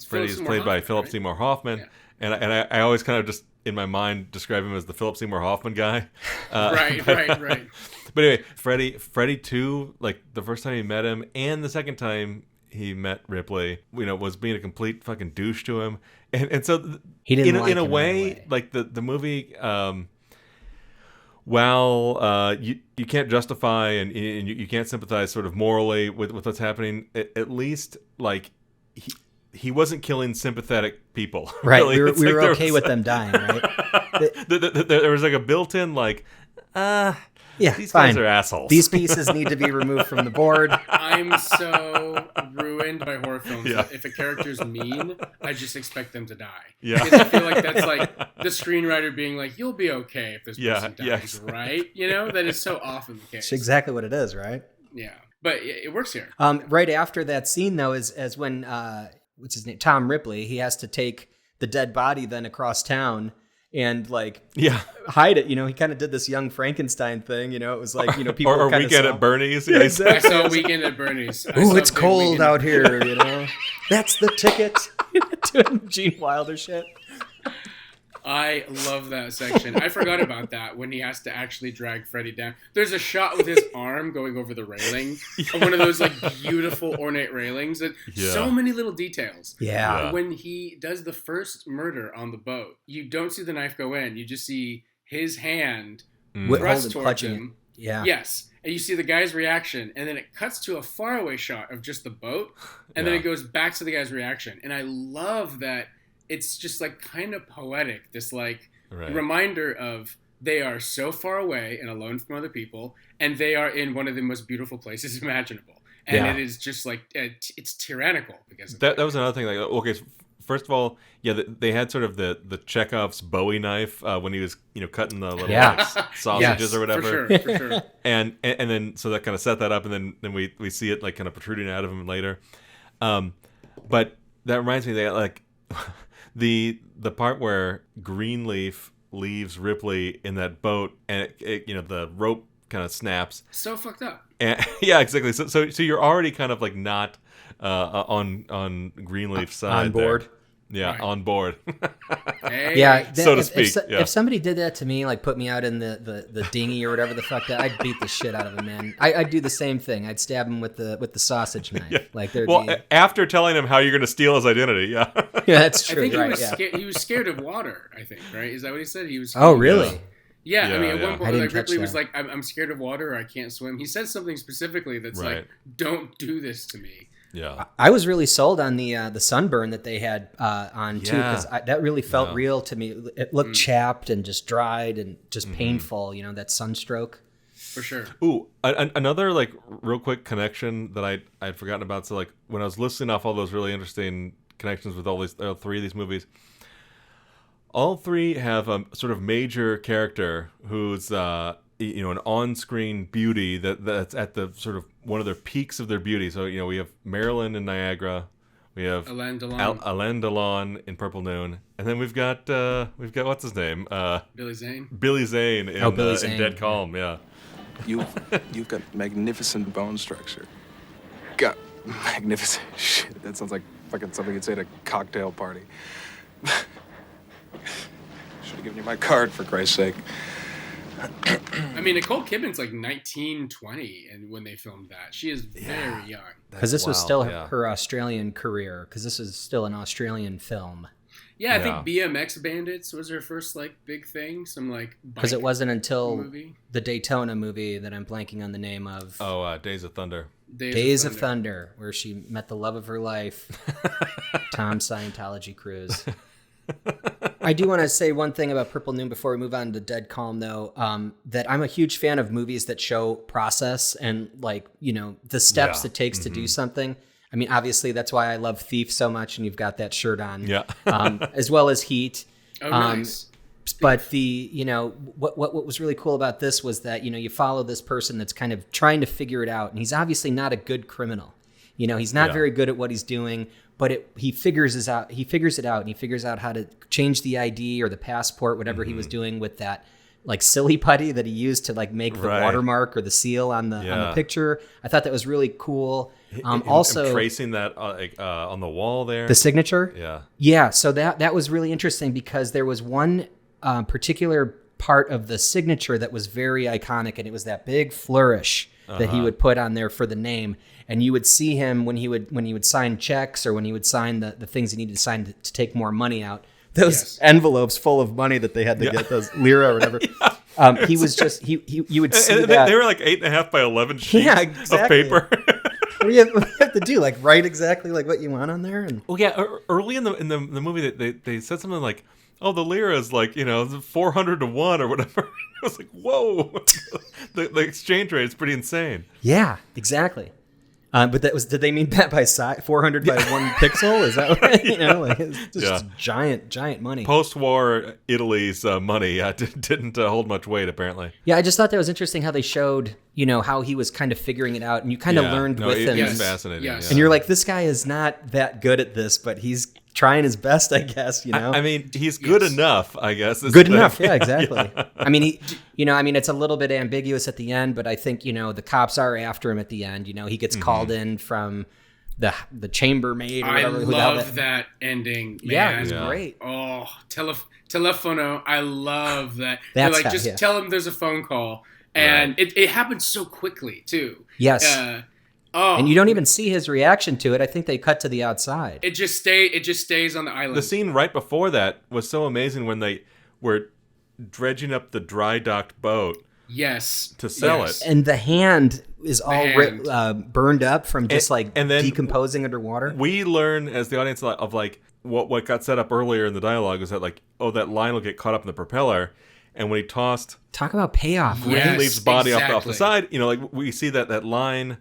Freddy is played by Philip Seymour Hoffman, and I always kind of just in my mind describe him as the Philip Seymour Hoffman guy. Right. But anyway, Freddy 2, like the first time he met him and the second time he met Ripley, you know, was being a complete fucking douche to him, and so he didn't in a way, like the movie. While you can't justify and you can't sympathize sort of morally with what's happening, at least like he wasn't killing sympathetic people. Right, really. we were okay with them dying, right? There was like a built-in like, these guys are assholes. These pieces need to be removed from the board. I'm so ruined by horror films that if a character's mean, I just expect them to die. Yeah. Because I feel like that's like the screenwriter being like, you'll be okay if this person dies, right? You know, that is so often the case. It's exactly what it is, right? Yeah. But it works here. Right after that scene, though, is as when, what's his name? Tom Ripley, he has to take the dead body then across town and like hide it. You know, he kind of did this Young Frankenstein thing. You know, it was like, you know, people or kind Weekend of at Bernie's. Yeah, exactly. I saw Weekend at Bernie's. Ooh, it's cold out here. You know, that's the ticket. Doing Gene Wilder shit. I love that section. I forgot about that when he has to actually drag Freddy down. There's a shot with his arm going over the railing, one of those like beautiful ornate railings. And so many little details. Yeah. When he does the first murder on the boat, you don't see the knife go in. You just see his hand thrust towards him. Yeah. Yes. And you see the guy's reaction, and then it cuts to a faraway shot of just the boat, and then it goes back to the guy's reaction. And I love that. It's just like kind of poetic, this like reminder of they are so far away and alone from other people, and they are in one of the most beautiful places imaginable. And it is just like, it's tyrannical because of that was another thing. Like, okay, first of all, they had sort of the Chekhov's Bowie knife when he was, you know, cutting the little like, sausages or whatever. For sure. And then so that kind of set that up, and then we see it like kind of protruding out of him later. But that reminds me that like the part where Greenleaf leaves Ripley in that boat and it the rope kind of snaps. So fucked up. And, yeah, exactly. So you're already kind of like not on Greenleaf's side. On board. There. Yeah, right. On board. Hey. Yeah, so to speak. If somebody did that to me, like put me out in the dinghy or whatever the fuck that, I'd beat the shit out of him, man. I'd do the same thing. I'd stab him with the sausage knife. Yeah. Like after telling him how you're going to steal his identity, yeah. Yeah, that's true. I think right, he was scared of water. I think, right? Is that what he said? He was. Oh, really? Yeah, I mean, at one point, like Ripley was like, "I'm scared of water. Or I can't swim." He said something specifically that's like, "Don't do this to me." Yeah, I was really sold on the sunburn that they had on too, because that really felt real to me. It looked chapped and just dried and just painful. That sunstroke. For sure. Ooh, another like real quick connection that I'd forgotten about. So like when I was listing off all those really interesting connections with all three of these movies, all three have a sort of major character who's an on-screen beauty that's at the sort of one of their peaks of their beauty. So we have Marilyn in Niagara, we have Alain Delon in Purple Noon, and then we've got what's his name? Billy Zane. Billy Zane in Dead Calm. Yeah. You've got magnificent bone structure. Got magnificent shit. That sounds like fucking something you'd say at a cocktail party. Should have given you my card, for Christ's sake. I mean, Nicole Kidman's like 19, 20, and when they filmed that, she is very young. Because this was still her Australian career. Because this is still an Australian film. Yeah, I think BMX Bandits was her first like big thing. Some like because it wasn't until the Daytona movie that I'm blanking on the name of. Oh, Days of Thunder. Days of Thunder, where she met the love of her life, Tom Scientology Cruise. I do want to say one thing about Purple Noon before we move on to Dead Calm, though, that I'm a huge fan of movies that show process and the steps it takes to do something. I mean, obviously, that's why I love Thief so much, and you've got that shirt on. Yeah. As well as Heat. Oh, nice. But what was really cool about this was that, you follow this person that's kind of trying to figure it out, and he's obviously not a good criminal. He's not very good at what he's doing, but he figures it out, and he figures out how to change the ID or the passport, whatever he was doing with that like silly putty that he used to like make the watermark or the seal on the picture. I thought that was really cool. Also tracing that on the wall there, the signature. Yeah. So that was really interesting because there was one particular part of the signature that was very iconic, and it was that big flourish that he would put on there for the name. And you would see him when he would sign checks or when he would sign the things he needed to sign to take more money out. Those envelopes full of money that they had to get, those lira or whatever. He was just you would see that they were like 8.5 by 11 sheets of paper. What do you have to do? Like write exactly like what you want on there? And early in the movie they said something like, "Oh, the lira is like 400 to 1 or whatever." I was like, "Whoa!" the exchange rate is pretty insane. Yeah, exactly. But did they mean that by 400 by 1 pixel? Is that what, it's just giant money. Post-war Italy's money didn't hold much weight, apparently. Yeah, I just thought that was interesting how they showed, how he was kind of figuring it out, and you kind of learned with him. It's fascinating. Yes. And you're like, this guy is not that good at this, but he's trying his best, I guess. I mean, he's good enough, I guess. Good enough, yeah, exactly. Yeah. I mean, it's a little bit ambiguous at the end, but I think the cops are after him at the end. He gets called in from the chambermaid or whatever. I love that ending. Man. Yeah, it was great. Oh, telefono. I love that. That's like, just tell him there's a phone call, and it happened so quickly too. Yes. And you don't even see his reaction to it. I think they cut to the outside. It just stays on the island. The scene right before that was so amazing when they were dredging up the dry docked boat. Yes. To sell it. And the hand is all burned up from just and then decomposing underwater. We learn as the audience of like what got set up earlier in the dialogue was that like, that line will get caught up in the propeller. And when he tossed... Talk about payoff. Greenleaf's body off the side, like we see that line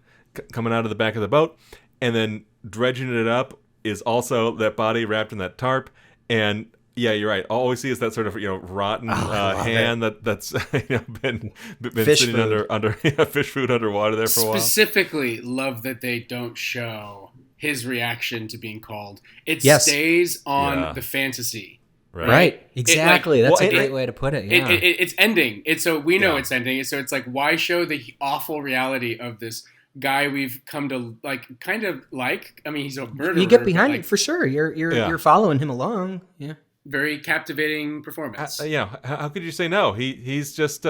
coming out of the back of the boat, and then dredging it up is also that body wrapped in that tarp. And yeah, you're right. All we see is that sort of rotten hand that's been sitting food. under fish food underwater there for a while. Specifically, love that they don't show his reaction to being called. It Yes. stays on the fantasy. Right. Exactly. That's a great way to put it. Yeah. It's ending. So we know Yeah. it's ending. So it's like, why show the awful reality of this guy we've come to kind of like? I mean, he's a murderer. You get behind it for sure. You're following him along. Yeah. Very captivating performance. How could you say no? He's just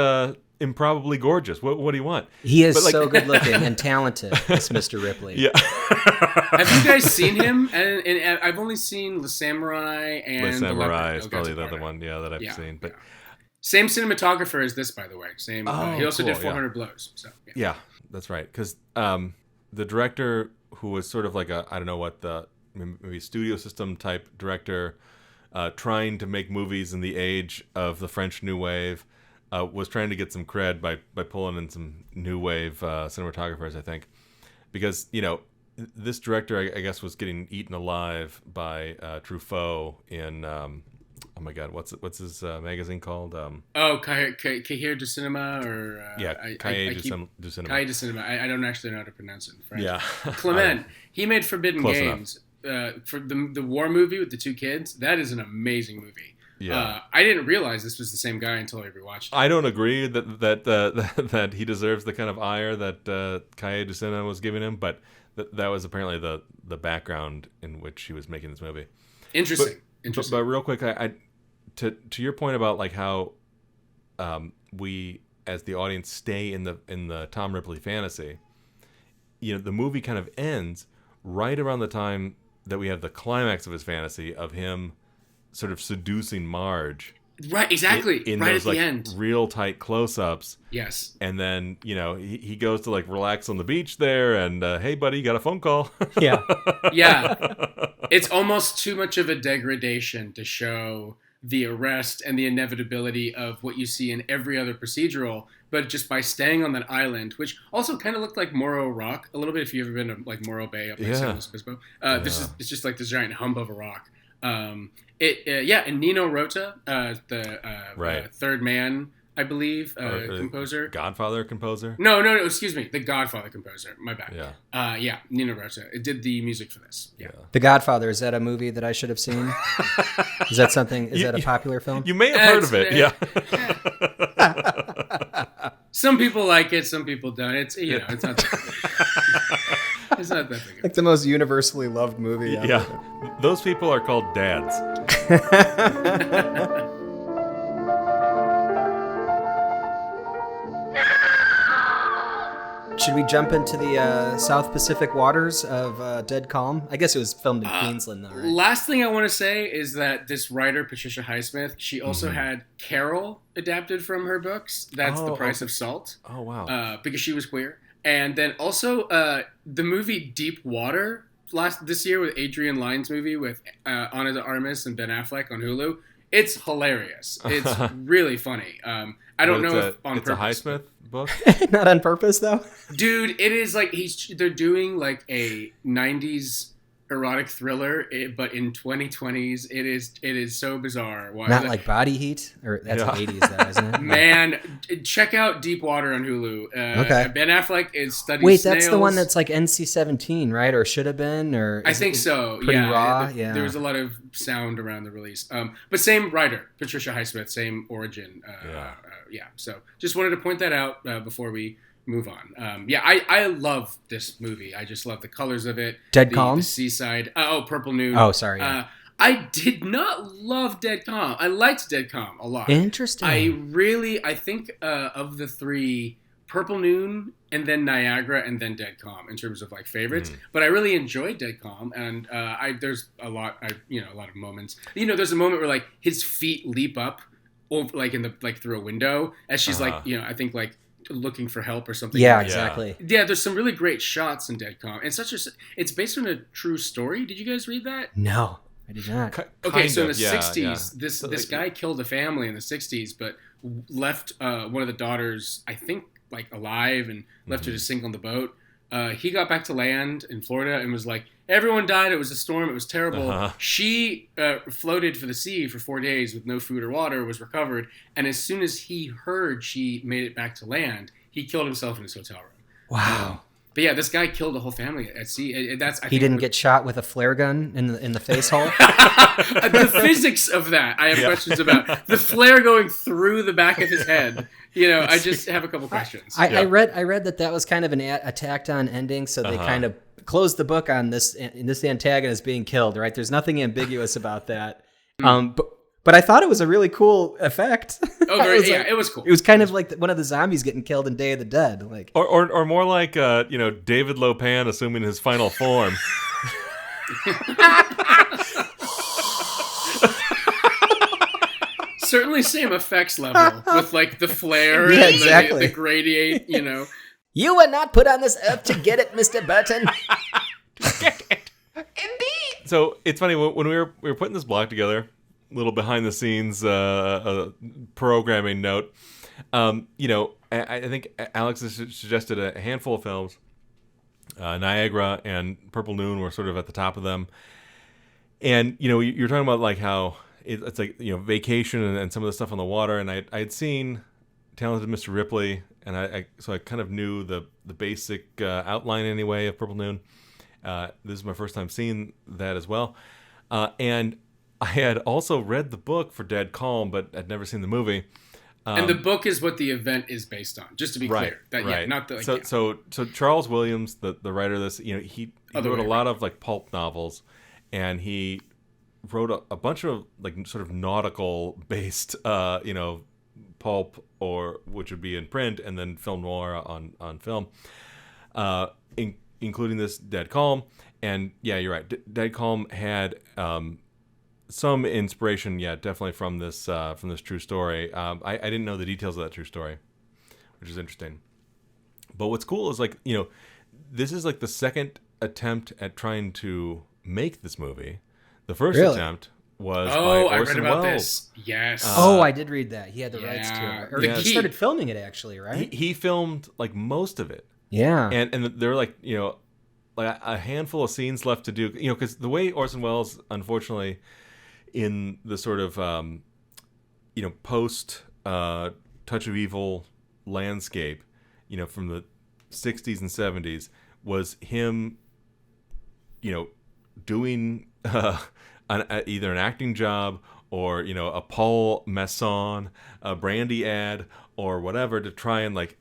improbably gorgeous. What do you want? He is so good looking and talented, this Mr. Ripley. Yeah. Have you guys seen him? And I've only seen Le Samurai and Le Samurai The is probably the other one, that I've seen. But same cinematographer as this, by the way. Same. He also did 400 Blows. So yeah, that's right. Because the director, who was sort of like maybe studio system type director, trying to make movies in the age of the French New Wave, was trying to get some cred by pulling in some new wave cinematographers, I think, because this director, I guess, was getting eaten alive by Truffaut in oh my God, what's his magazine called? Cahiers du Cinema, or Cahiers du Cinema. Cahiers du Cinema. I don't actually know how to pronounce it in French. Yeah, Clement. He made Forbidden Close Games for the war movie with the two kids. That is an amazing movie. Yeah, I didn't realize this was the same guy until I rewatched it. I don't agree that he deserves the kind of ire that Cahiers du Cinema was giving him, but that was apparently the background in which he was making this movie. Interesting. But real quick, I to your point about like how we as the audience stay in the Tom Ripley fantasy. The movie kind of ends right around the time that we have the climax of his fantasy of him sort of seducing Marge. Right, exactly. In right those at the end. Real tight close-ups. Yes. And then, he goes to like relax on the beach there and, hey buddy, you got a phone call. Yeah. Yeah. It's almost too much of a degradation to show the arrest and the inevitability of what you see in every other procedural, but just by staying on that island, which also kind of looked like Morro Rock a little bit, if you've ever been to like Morro Bay up in San Luis Obispo. It's just like this giant hump of a rock. And Nino Rota, the Third Man, I believe, composer. Godfather composer? No, excuse me. The Godfather composer. My bad. Yeah. Nino Rota. It did the music for this. Yeah. The Godfather, is that a movie that I should have seen? Is that something? Is that a popular film? You may have heard of it. Yeah. Some people like it, some people don't. It's it's not that big. It's not that big. Like the most universally loved movie. Yeah. Those people are called dads. Should we jump into the South Pacific waters of Dead Calm? I guess it was filmed in Queensland, though, right? Last thing I want to say is that this writer, Patricia Highsmith, she also had Carol adapted from her books. That's The Price of Salt. Oh, wow. Because she was queer. And then also the movie Deep Water this year with Adrian Lyne's movie with Ana de Armas and Ben Affleck on Hulu. It's hilarious. It's really funny. I don't know if on purpose. It's a Highsmith book? Not on purpose, though? Dude, it is like they're doing like a 90s erotic thriller, but in 2020s. It is so bizarre. Not like Body Heat? Or that's 80s, though, isn't it? Man, check out Deep Water on Hulu. Okay. Ben Affleck is studying Wait, snails. that's the one that's like NC-17, right? Or should have been? Or I think so. Pretty raw? Yeah. There was a lot of sound around the release. But same writer, Patricia Highsmith, same origin. So just wanted to point that out before we move on. I love this movie. I just love the colors of it. Dead Calm? The seaside. Purple Noon. Oh, sorry. Yeah. I did not love Dead Calm. I liked Dead Calm a lot. Interesting. I think of the three, Purple Noon and then Niagara and then Dead Calm in terms of like favorites. But I really enjoyed Dead Calm, and there's a lot of moments. There's a moment where like his feet leap up, over, like through a window as she's like I think like looking for help or something. Yeah, exactly. Yeah, there's some really great shots in Dead Calm, and it's based on a true story. Did you guys read that? No, I did not. Okay, so in the 60s, this guy killed a family in the 60s, but left one of the daughters, I think, like alive, and left her to sink on the boat. He got back to land in Florida and was like, everyone died. It was a storm. It was terrible. She floated for the sea for 4 days with no food or water, was recovered. And as soon as he heard she made it back to land, he killed himself in his hotel room. Wow. But yeah, this guy killed a whole family at sea. He didn't get shot with a flare gun in the face hole. The physics of that, I have questions about. The flare going through the back of his head. I just have a couple questions. I read that was kind of a tacked on ending, so they kind of closed the book on this antagonist being killed. Right? There's nothing ambiguous about that. But I thought it was a really cool effect. Oh, it was cool. It was kind of like one of the zombies getting killed in Day of the Dead, like, or more like David Lopan assuming his final form. Certainly same effects level with like the flare Yeah, and exactly. the gradiate, You were not put on this earth to get it, Mr. Burton. Get it. Indeed. So it's funny when we were putting this blog together, little behind the scenes programming note. I think Alex has suggested a handful of films. Niagara and Purple Noon were sort of at the top of them. And you're talking about like how it's like Vacation and some of the stuff on the water. And I had seen Talented Mr. Ripley, and so I kind of knew the basic outline anyway of Purple Noon. This is my first time seeing that as well, and I had also read the book for Dead Calm, but I'd never seen the movie. And the book is what the event is based on, just to be clear. Right. Not the, so Charles Williams, the writer of this, he wrote a lot of like pulp novels, and he wrote a bunch of like sort of nautical based, pulp, or which would be in print, and then film noir on film, including this Dead Calm. And yeah, you're right. Dead Calm had some inspiration, definitely from this true story. I didn't know the details of that true story, which is interesting. But what's cool is like this is like the second attempt at trying to make this movie. The first attempt was by Orson I read about Welles. this. Yes. I did read that. He had the rights to it. Or he started filming it actually, right? He filmed like most of it. Yeah. And there were like like a handful of scenes left to do. Because the way Orson Welles, unfortunately, in the sort of post Touch of Evil landscape, from the 60s and 70s, was him doing either an acting job or a Paul Masson, a brandy ad, or whatever to try and like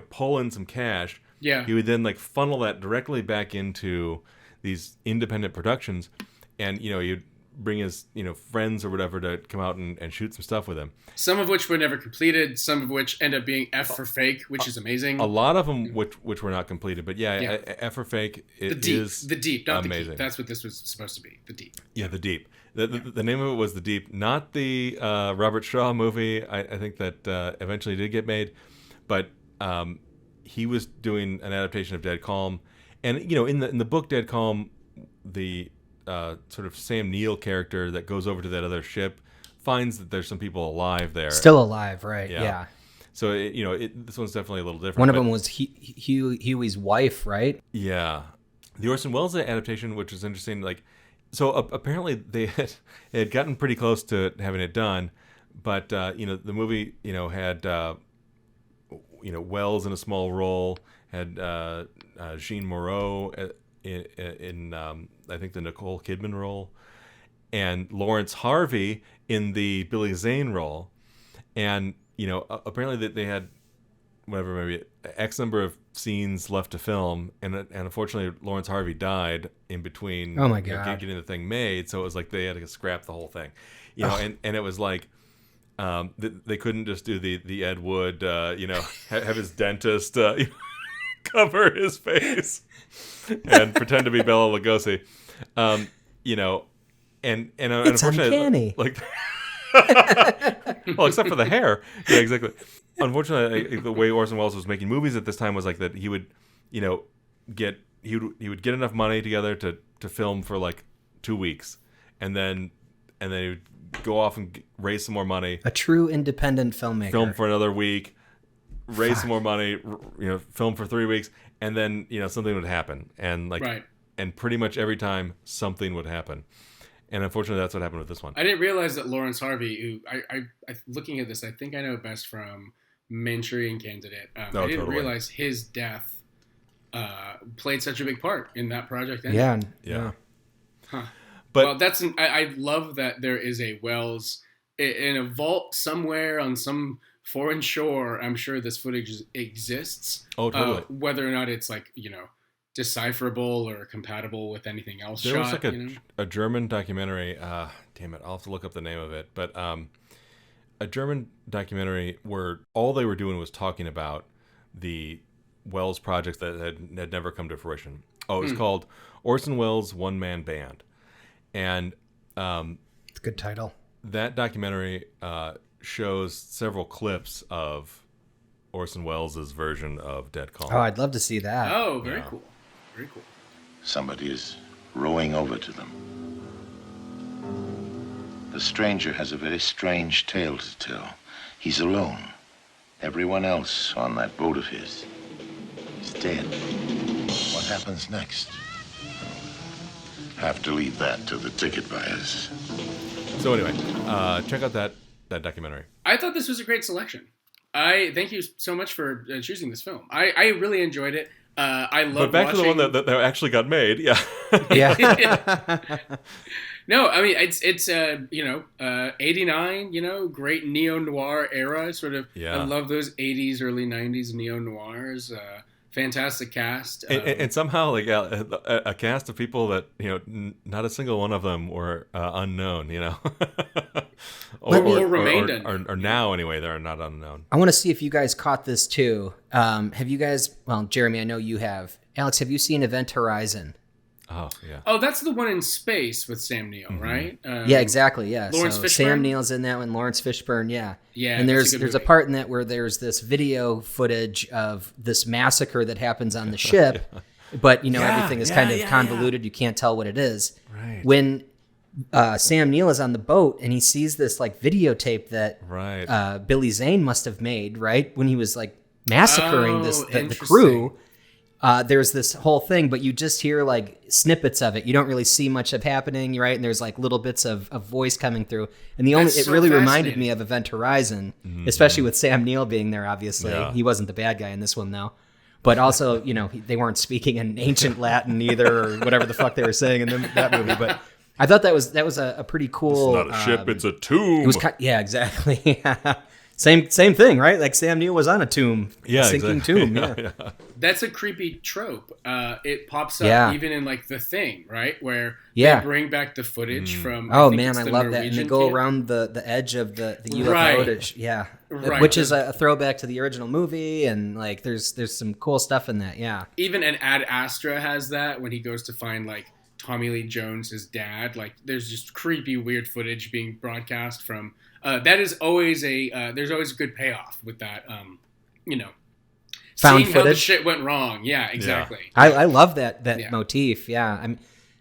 pull in some cash. Yeah, he would then like funnel that directly back into these independent productions, and you'd bring his friends or whatever to come out and shoot some stuff with him. Some of which were never completed. Some of which end up being F for fake, which is amazing. A lot of them which were not completed, but F for fake is the Deep, not amazing. The Deep. That's what this was supposed to be. The Deep. Yeah, The Deep. The name of it was The Deep, not the Robert Shaw movie. I think that eventually did get made, but he was doing an adaptation of Dead Calm, and in the book Dead Calm, the sort of Sam Neill character that goes over to that other ship finds that there's some people alive there. Still alive, right? Yeah. So this one's definitely a little different. One of them was Huey's wife, right? Yeah. The Orson Welles adaptation, which was interesting, like, so apparently they had gotten pretty close to having it done, but the movie had Wells in a small role, had Jean Moreau in I think the Nicole Kidman role, and Lawrence Harvey in the Billy Zane role, and apparently they had maybe X number of scenes left to film, and unfortunately Lawrence Harvey died in between. Oh my God. Getting the thing made, so it was like they had to scrap the whole thing, and it was like they couldn't just do the Ed Wood, have his dentist cover his face and pretend to be Bela Lugosi, and it's unfortunately, uncanny. like, well, except for the hair, yeah, exactly. Unfortunately, the way Orson Welles was making movies at this time was like that he would, get enough money together to film for like 2 weeks, and then he would go off and raise some more money. A true independent filmmaker. Film for another week, raise some more money, film for 3 weeks, and then something would happen, and like, right. And pretty much every time something would happen, and unfortunately that's what happened with this one. I didn't realize that Lawrence Harvey, who I looking at this, I think I know best from Manchurian Candidate. I didn't realize his death played such a big part in that project. Yeah. Huh. But well, I love that there is a Wells in a vault somewhere on some foreign shore. I'm sure this footage exists. Oh, totally. Whether or not it's like, decipherable or compatible with anything else. There was like a German documentary. Damn it, I'll have to look up the name of it. But a German documentary where all they were doing was talking about the Welles projects that had never come to fruition. Oh, it was called Orson Welles' One Man Band. And it's a good title. That documentary shows several clips of Orson Welles' version of Dead Calm. Oh, I'd love to see that. Oh, very cool. Very cool. Somebody is rowing over to them. The stranger has a very strange tale to tell. He's alone. Everyone else on that boat of his is dead. What happens next? Have to leave that to the ticket buyers. So anyway, check out that documentary. I thought this was a great selection. I thank you so much for choosing this film. I really enjoyed it. I love. But back to the one that actually got made. Yeah. Yeah. No, I mean it's 89. Great neo-noir era. Sort of. Yeah. I love those 80s, early 90s neo-noirs. Fantastic cast. And somehow, like a cast of people that not a single one of them were unknown. Or remained unknown. Or now anyway, they're not unknown. I want to see if you guys caught this too. Have you guys? Well, Jeremy, I know you have. Alex, have you seen Event Horizon? Oh yeah. Oh, that's the one in space with Sam Neill, right? Yeah, exactly. Yeah. Lawrence Fishburne? Sam Neill's in that one. Lawrence Fishburne. Yeah. Yeah. And there's a part in that where there's this video footage of this massacre that happens on the ship, but everything is kind of convoluted. You can't tell what it is. Right. When Sam Neill is on the boat and he sees this like videotape that Billy Zane must have made when he was like massacring the crew. There's this whole thing, but you just hear like snippets of it. You don't really see much of happening, right? And there's like little bits of voice coming through. And it really reminded me of Event Horizon, especially with Sam Neill being there. Obviously, he wasn't the bad guy in this one though. But also, they weren't speaking in ancient Latin either, or whatever the fuck they were saying in that movie. But I thought that was a pretty cool. It's not a ship; it's a tomb. It was exactly. Same thing, right? Like Sam Neill was on a tomb, sinking tomb. Yeah. That's a creepy trope. It pops up even in like The Thing, right? Where they bring back the footage from. Oh man, I love that. And they go around the edge of the UFO footage. Yeah, which is a throwback to the original movie, and like there's some cool stuff in that. Yeah, even an Ad Astra has that when he goes to find like Tommy Lee Jones' dad. Like there's just creepy, weird footage being broadcast from. That is always there's always a good payoff with that, found seeing footage. How the shit went wrong. Yeah, exactly. Yeah. I love that motif. Yeah. I'm,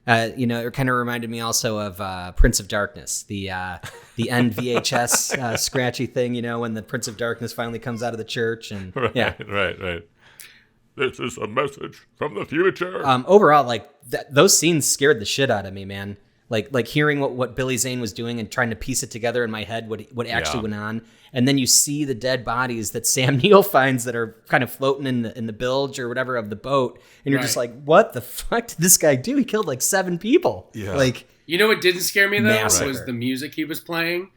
it kind of reminded me also of Prince of Darkness, the end VHS scratchy thing, when the Prince of Darkness finally comes out of the church. And Right. This is a message from the future. Overall, like those scenes scared the shit out of me, man. Like hearing what Billy Zane was doing and trying to piece it together in my head, what actually went on, and then you see the dead bodies that Sam Neill finds that are kind of floating in the bilge or whatever of the boat, and you're just like, what the fuck did this guy do? He killed like 7 people. Yeah. Like, what didn't scare me though was the music he was playing.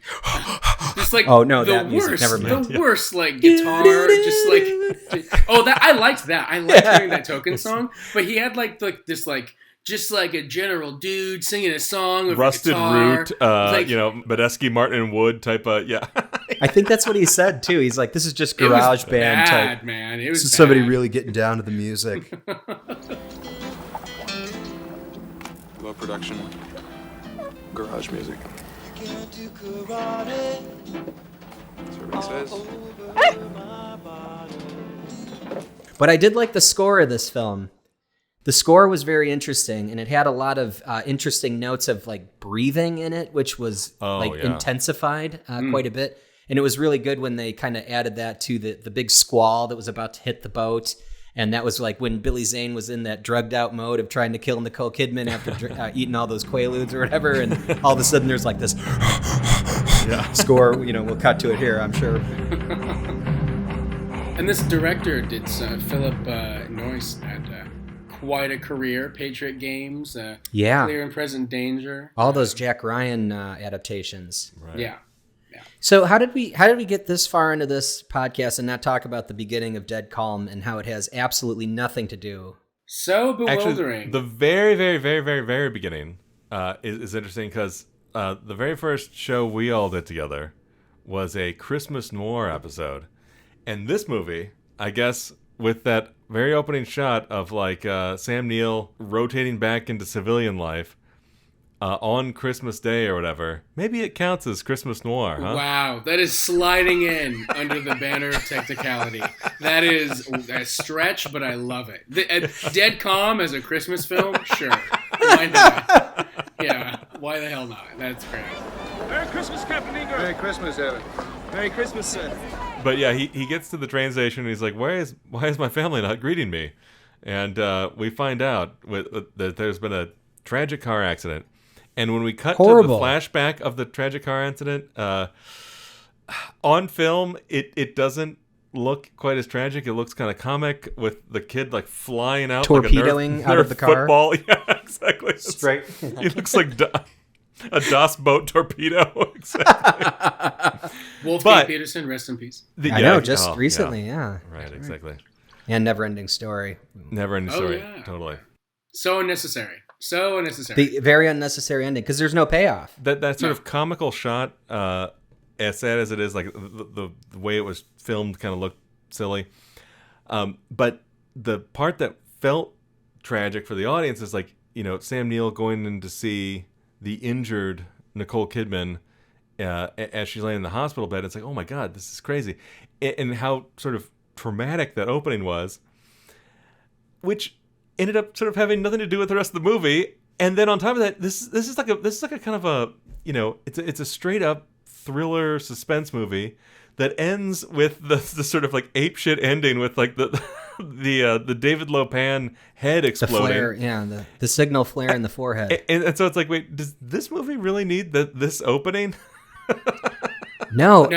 Just like that music, never mind. The worst like guitar, I liked that. I liked hearing that Token song, but he had like this like. Just like a general dude singing a song with Rusted a guitar. Root, Medeski, Martin and Wood type of, I think that's what he said too. He's like, this is just garage band type. Man. It was this is somebody really getting down to the music. Low production, garage music. That's what he says. But I did like the score of this film. The score was very interesting, and it had a lot of interesting notes of like breathing in it, which was intensified quite a bit. And it was really good when they kind of added that to the big squall that was about to hit the boat. And that was like when Billy Zane was in that drugged out mode of trying to kill Nicole Kidman after eating all those Quaaludes or whatever. And all of a sudden there's like this score, we'll cut to it here, I'm sure. And this director did Philip Noyce had quite a career. Patriot Games, Clear and Present Danger, all those Jack Ryan adaptations. Right. Yeah. So how did we get this far into this podcast and not talk about the beginning of Dead Calm and how it has absolutely nothing to do? So bewildering. Actually, the very, very, very, very, very beginning is interesting because the very first show we all did together was a Christmas Noir episode. And this movie, I guess, with that very opening shot of like Sam Neill rotating back into civilian life on Christmas Day or whatever, maybe it counts as Christmas Noir, huh? Wow, that is sliding in under the banner of technicality. That is a stretch, but I love it. Dead Calm as a Christmas film? Sure. Why not? Yeah, why the hell not? That's great. Merry Christmas, Captain Eager. Merry Christmas, Evan. Merry Christmas, sir. But yeah, he gets to the train station and he's like, why is my family not greeting me? And we find out that there's been a tragic car accident. And when we cut to the flashback of the tragic car incident, on film, it doesn't look quite as tragic. It looks kind of comic with the kid like flying out, torpedoing like out of the car. Football. Yeah, exactly. Straight. He looks like a DOS boat torpedo. Exactly. Wolfgang Peterson, rest in peace. I know, just recently, yeah. Right, exactly. And Never-Ending Story. Never-Ending Story, totally. So unnecessary. So unnecessary. The very unnecessary ending because there's no payoff. That sort of comical shot, as sad as it is, like the way it was filmed kind of looked silly. But the part that felt tragic for the audience is like, Sam Neill going in to see the injured Nicole Kidman as she's laying in the hospital bed. It's like, oh my God, this is crazy. And how sort of traumatic that opening was, which ended up sort of having nothing to do with the rest of the movie. And then on top of that, this is like a kind of a, it's a straight up thriller suspense movie that ends with the sort of like apeshit ending with like the David Lopan head exploding. The flare, the signal flare in the forehead. And so it's like, wait, does this movie really need this opening? No,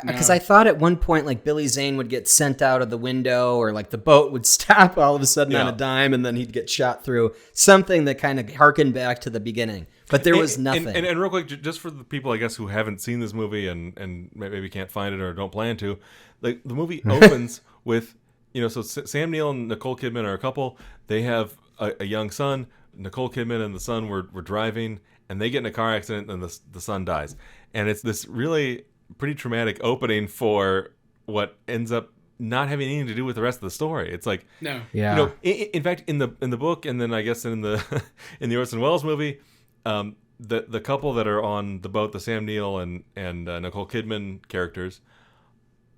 because I thought at one point like Billy Zane would get sent out of the window or like the boat would stop all of a sudden on a dime and then he'd get shot through. Something that kind of harkened back to the beginning. But there was nothing. And real quick, just for the people, I guess, who haven't seen this movie and maybe can't find it or don't plan to, like the movie opens with, so Sam Neill and Nicole Kidman are a couple. They have a young son. Nicole Kidman and the son were driving and they get in a car accident and the son dies. And it's this really pretty traumatic opening for what ends up not having anything to do with the rest of the story. It's like, in fact, in the book, and then I guess in the Orson Welles movie, the couple that are on the boat, the Sam Neill and Nicole Kidman characters,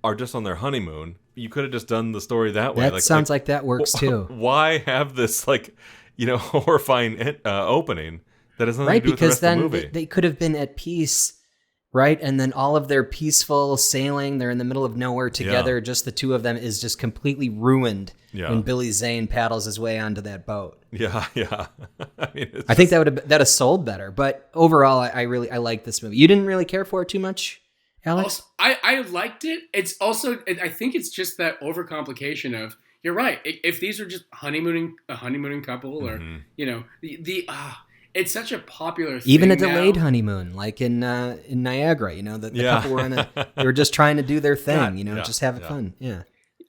are just on their honeymoon. You could have just done the story that way. That sounds like that works too. Why have this horrifying opening that has nothing to do with the rest of the movie? They could have been at peace. Right, and then all of their peaceful sailing, they're in the middle of nowhere together, just the two of them, is just completely ruined when Billy Zane paddles his way onto that boat. Yeah. I think that would have sold better, but overall, I like this movie. You didn't really care for it too much, Alex? I liked it. It's also, I think it's just that overcomplication of, you're right, if these are just a honeymooning couple, or, it's such a popular thing. Even a delayed honeymoon, like in Niagara, the couple were they were just trying to do their thing, just have fun. Yeah.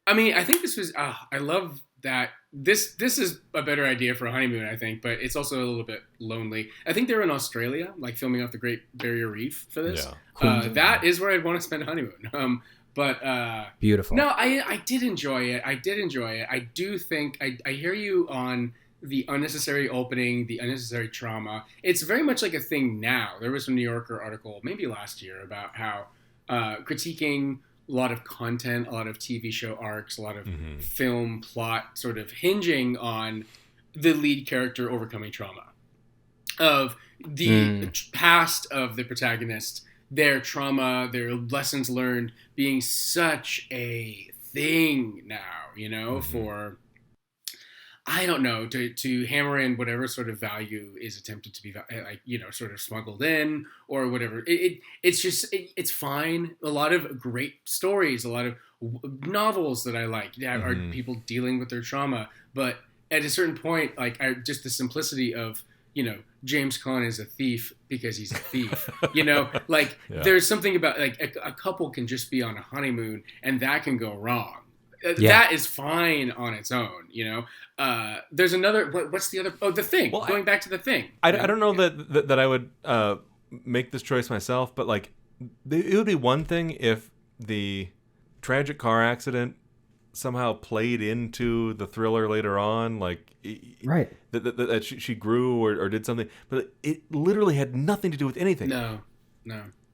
I mean, I think this was, I love that. This is a better idea for a honeymoon, I think, but it's also a little bit lonely. I think they were in Australia, like filming off the Great Barrier Reef for this. Yeah. That is where I'd want to spend a honeymoon. Beautiful. No, I did enjoy it. I do think, I hear you on the unnecessary opening, the unnecessary trauma. It's very much like a thing now. There was a New Yorker article maybe last year about how critiquing a lot of content, a lot of TV show arcs, a lot of film plot sort of hinging on the lead character overcoming trauma of the past of the protagonist, their trauma, their lessons learned being such a thing now, for I don't know, to hammer in whatever sort of value is attempted to be like, you know, sort of smuggled in or whatever. It's fine. A lot of great stories, a lot of novels that I like are people dealing with their trauma. But at a certain point, like just the simplicity of, you know, James Caan is a thief because he's a thief. You know, like there's something about like a couple can just be on a honeymoon and that can go wrong. That is fine on its own, you know. There's another. What's the other? Oh, The Thing. Well, going back to The Thing. I don't know that I would make this choice myself, but like it would be one thing if the tragic car accident somehow played into the thriller later on, like that she grew or did something, but it literally had nothing to do with anything. No,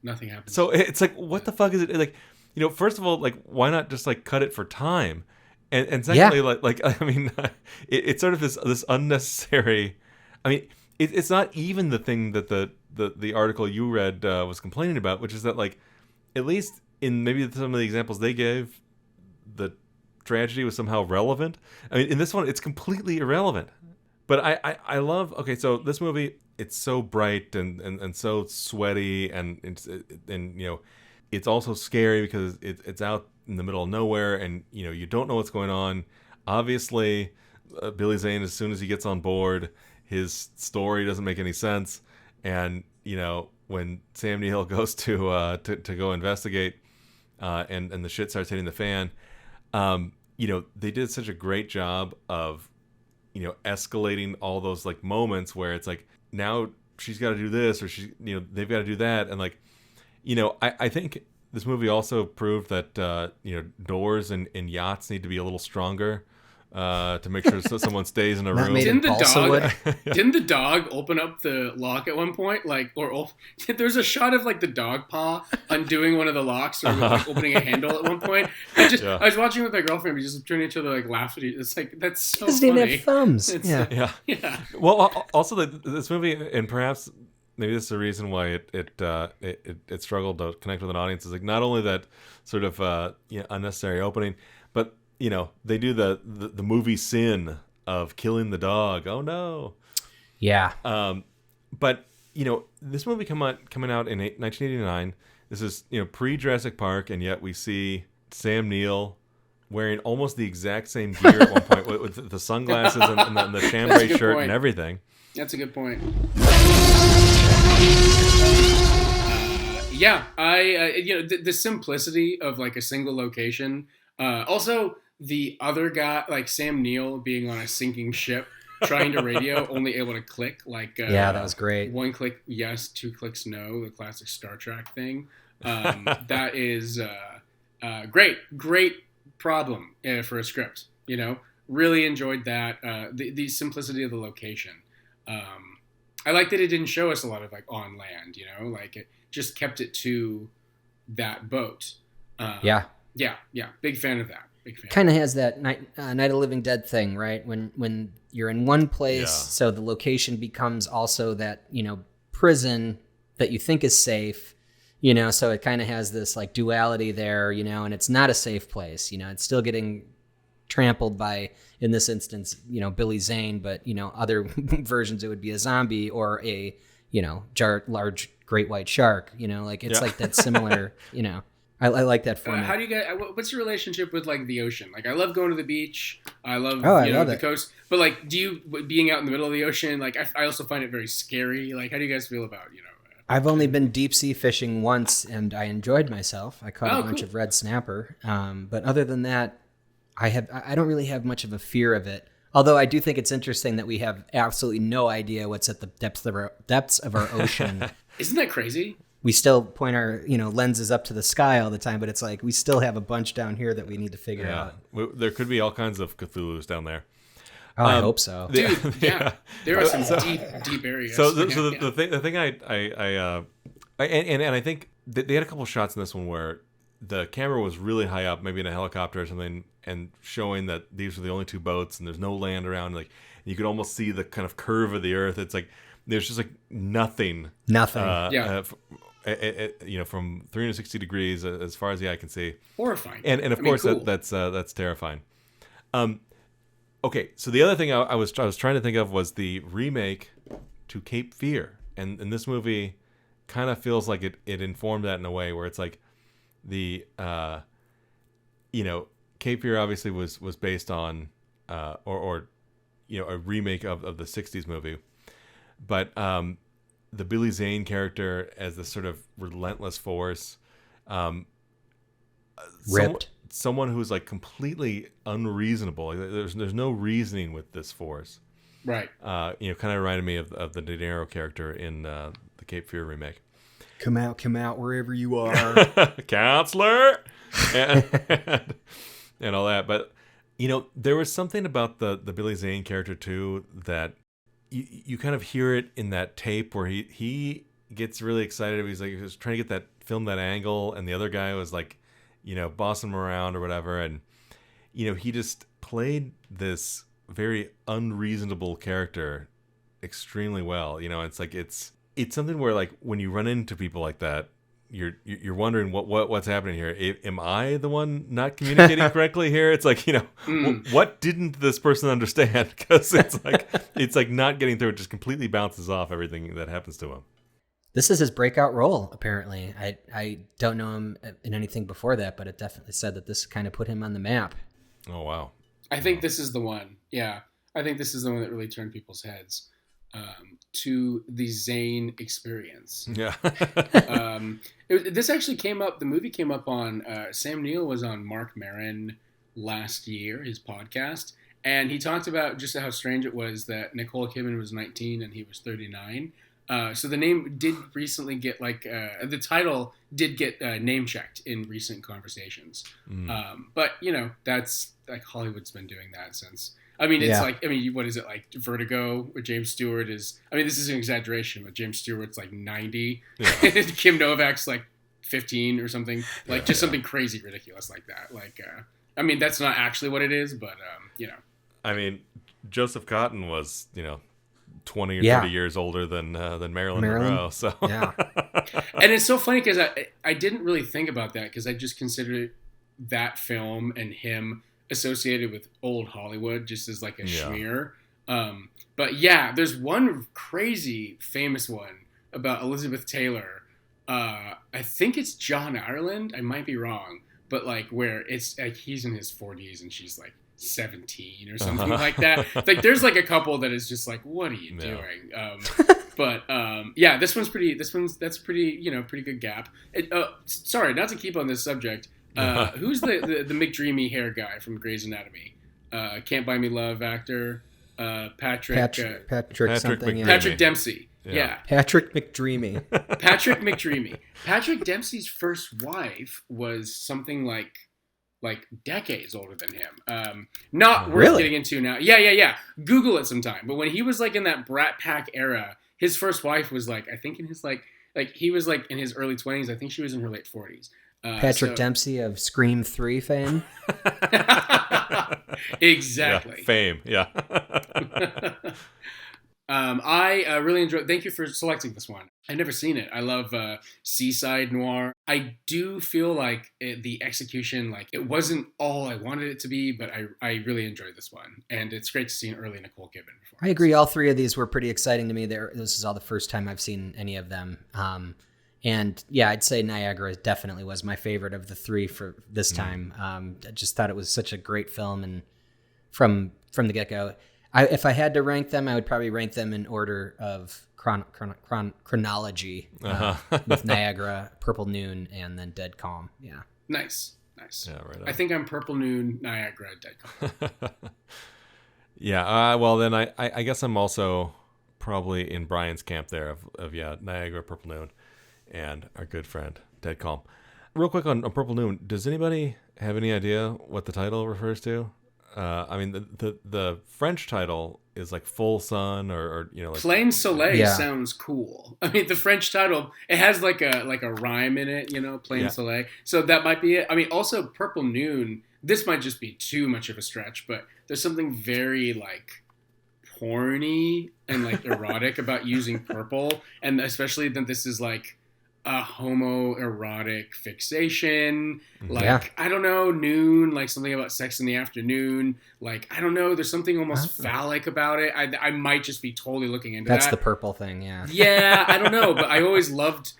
nothing happened. So it's like, what the fuck is it like? You know, first of all, like, why not just like cut it for time, and secondly, like I mean, it's sort of this unnecessary. I mean, it's not even the thing that the article you read was complaining about, which is that like, at least in maybe some of the examples they gave, the tragedy was somehow relevant. I mean, in this one, it's completely irrelevant. But I love. Okay, so this movie, it's so bright and so sweaty and you know. It's also scary because it's out in the middle of nowhere, and you know you don't know what's going on. Obviously, Billy Zane, as soon as he gets on board, his story doesn't make any sense. And you know when Sam Neill goes to go investigate, and the shit starts hitting the fan, you know they did such a great job of, you know, escalating all those like moments where it's like now she's got to do this or they've got to do that, and like. You know, I think this movie also proved that, you know, doors in yachts need to be a little stronger to make sure someone stays in a room. Didn't the dog open up the lock at one point? Like, there's a shot of like the dog paw undoing one of the locks or like, opening a handle at one point. I was watching with my girlfriend. We just turned each other like laugh at each. It's like that's so funny. Doesn't even have thumbs. Yeah. Well, also this movie, and perhaps. Maybe this is the reason why it struggled to connect with an audience. Is like not only that sort of you know, unnecessary opening, but you know they do the movie sin of killing the dog. Oh no, yeah. But you know this movie coming out in 1989. This is, you know, pre-Jurassic Park, and yet we see Sam Neill wearing almost the exact same gear at one point with the sunglasses and the chambray shirt and everything. That's a good point. You know, the simplicity of like a single location. Also, the other guy, like Sam Neill, being on a sinking ship, trying to radio, only able to click like. That was great. 1 click yes, 2 clicks no, the classic Star Trek thing. That is great problem for a script. You know, really enjoyed that. The simplicity of the location. I like that it didn't show us a lot of like on land, you know, like it just kept it to that boat. Yeah. Big fan of that. Kind of has that Night of the Living Dead thing, right? When you're in one place, so the location becomes also that, you know, prison that you think is safe, you know, so it kind of has this like duality there, you know, and it's not a safe place, you know, it's still getting trampled by, in this instance, you know, Billy Zane, but, you know, other versions it would be a zombie or a, you know, large great white shark, you know, like it's like that similar, you know, I like that format. How do you guys, what's your relationship with like the ocean? Like I love going to the beach. I love, the coast, but like, do you, being out in the middle of the ocean, like I also find it very scary. Like, how do you guys feel about, you know? I've only been deep sea fishing once and I enjoyed myself. I caught a bunch of red snapper. But other than that, I don't really have much of a fear of it. Although I do think it's interesting that we have absolutely no idea what's at the depths of our ocean. Isn't that crazy? We still point our, you know, lenses up to the sky all the time, but it's like we still have a bunch down here that we need to figure out. There could be all kinds of Cthulhus down there. Oh, I hope so. Dude, there are some deep areas. So the thing I think they had a couple shots in this one where the camera was really high up, maybe in a helicopter or something, and showing that these were the only two boats and there's no land around. Like you could almost see the kind of curve of the earth. It's like there's just like nothing. You know, from 360 degrees as far as the eye can see. Horrifying. And of course cool. that's terrifying. Okay, so the other thing I was trying to think of was the remake to Cape Fear, and this movie kind of feels like it informed that in a way where it's like the Cape Fear obviously was based on or a remake of the 60s movie, but the Billy Zane character as this sort of relentless force, ripped. Someone who's like completely unreasonable. Like, there's no reasoning with this force. Right. Kind of reminded me of the De Niro character in the Cape Fear remake. Come out wherever you are, counselor, and all that. But there was something about the Billy Zane character too that you kind of hear it in that tape where he gets really excited. He's like, he was trying to get film that angle, and the other guy was like, bossing him around or whatever. And, he just played this very unreasonable character extremely well. It's like, it's something where like when you run into people like that, you're wondering what's happening here. Am I the one not communicating correctly here? It's like, what didn't this person understand? Because it's like not getting through. It just completely bounces off everything that happens to him. This is his breakout role, apparently. I don't know him in anything before that, but it definitely said that this kind of put him on the map. Oh, wow. I think this is the one. Yeah. I think this is the one that really turned people's heads to the Zane experience. Yeah. This actually came up, the movie came up on, Sam Neill was on Mark Maron last year, his podcast, and he talked about just how strange it was that Nicole Kidman was 19 and he was 39. So the name did recently get the title did get name checked in recent conversations. But that's like Hollywood's been doing that since. I mean, it's what is it like Vertigo where James Stewart is, this is an exaggeration, but James Stewart's like 90. Yeah. Kim Novak's like 15 or something, something crazy ridiculous like that. That's not actually what it is, but Joseph Cotton was, 20 or 30 years older than Marilyn Monroe. So yeah. And it's so funny because I didn't really think about that because I just considered that film and him associated with old Hollywood just as like a schmear. But yeah, there's one crazy famous one about Elizabeth Taylor. I think it's John Ireland. I might be wrong, but where it's like he's in his 40s and she's like 17 or something like that. There's a couple that is just like, what are you doing? This one's pretty. That's pretty. Pretty good gap. Sorry, not to keep on this subject. Who's the McDreamy hair guy from Grey's Anatomy? Can't Buy Me Love actor. Patrick Dempsey. Yeah. Patrick McDreamy. Patrick McDreamy. Patrick Dempsey's first wife was something like decades older than him. Not worth getting into now. Yeah. Google it sometime. But when he was in that Brat Pack era, his first wife was I think in his he was in his early 20s. I think she was in her late 40s. Patrick Dempsey of Scream 3 fame. Exactly. Yeah, fame. Yeah. I really enjoyed. Thank you for selecting this one. I've never seen it. I love Seaside Noir. I do feel like the execution, it wasn't all I wanted it to be, but I really enjoyed this one, and it's great to see an early Nicole Kidman performance. I agree. All three of these were pretty exciting to me. This is all the first time I've seen any of them. And yeah, I'd say Niagara definitely was my favorite of the three for this time. I just thought it was such a great film, and from the get-go. If I had to rank them, I would probably rank them in order of chronology with Niagara, Purple Noon, and then Dead Calm. Yeah. Nice. Yeah, right on. I think I'm Purple Noon, Niagara, Dead Calm. Yeah. Well, then I guess I'm also probably in Brian's camp there of Niagara, Purple Noon, and our good friend Dead Calm. Real quick on Purple Noon, does anybody have any idea what the title refers to? The French title is Full Sun or Plain Soleil sounds cool. The French title, it has a rhyme in it, Plain Soleil. So that might be it. Also Purple Noon, this might just be too much of a stretch, but there's something very porny and erotic about using purple, and especially that this is a homoerotic fixation, like, I don't know, noon, like something about sex in the afternoon, like, I don't know, there's something almost phallic about it. I might just be totally looking into That's that. the purple thing, yeah. Yeah, I don't know, but I always loved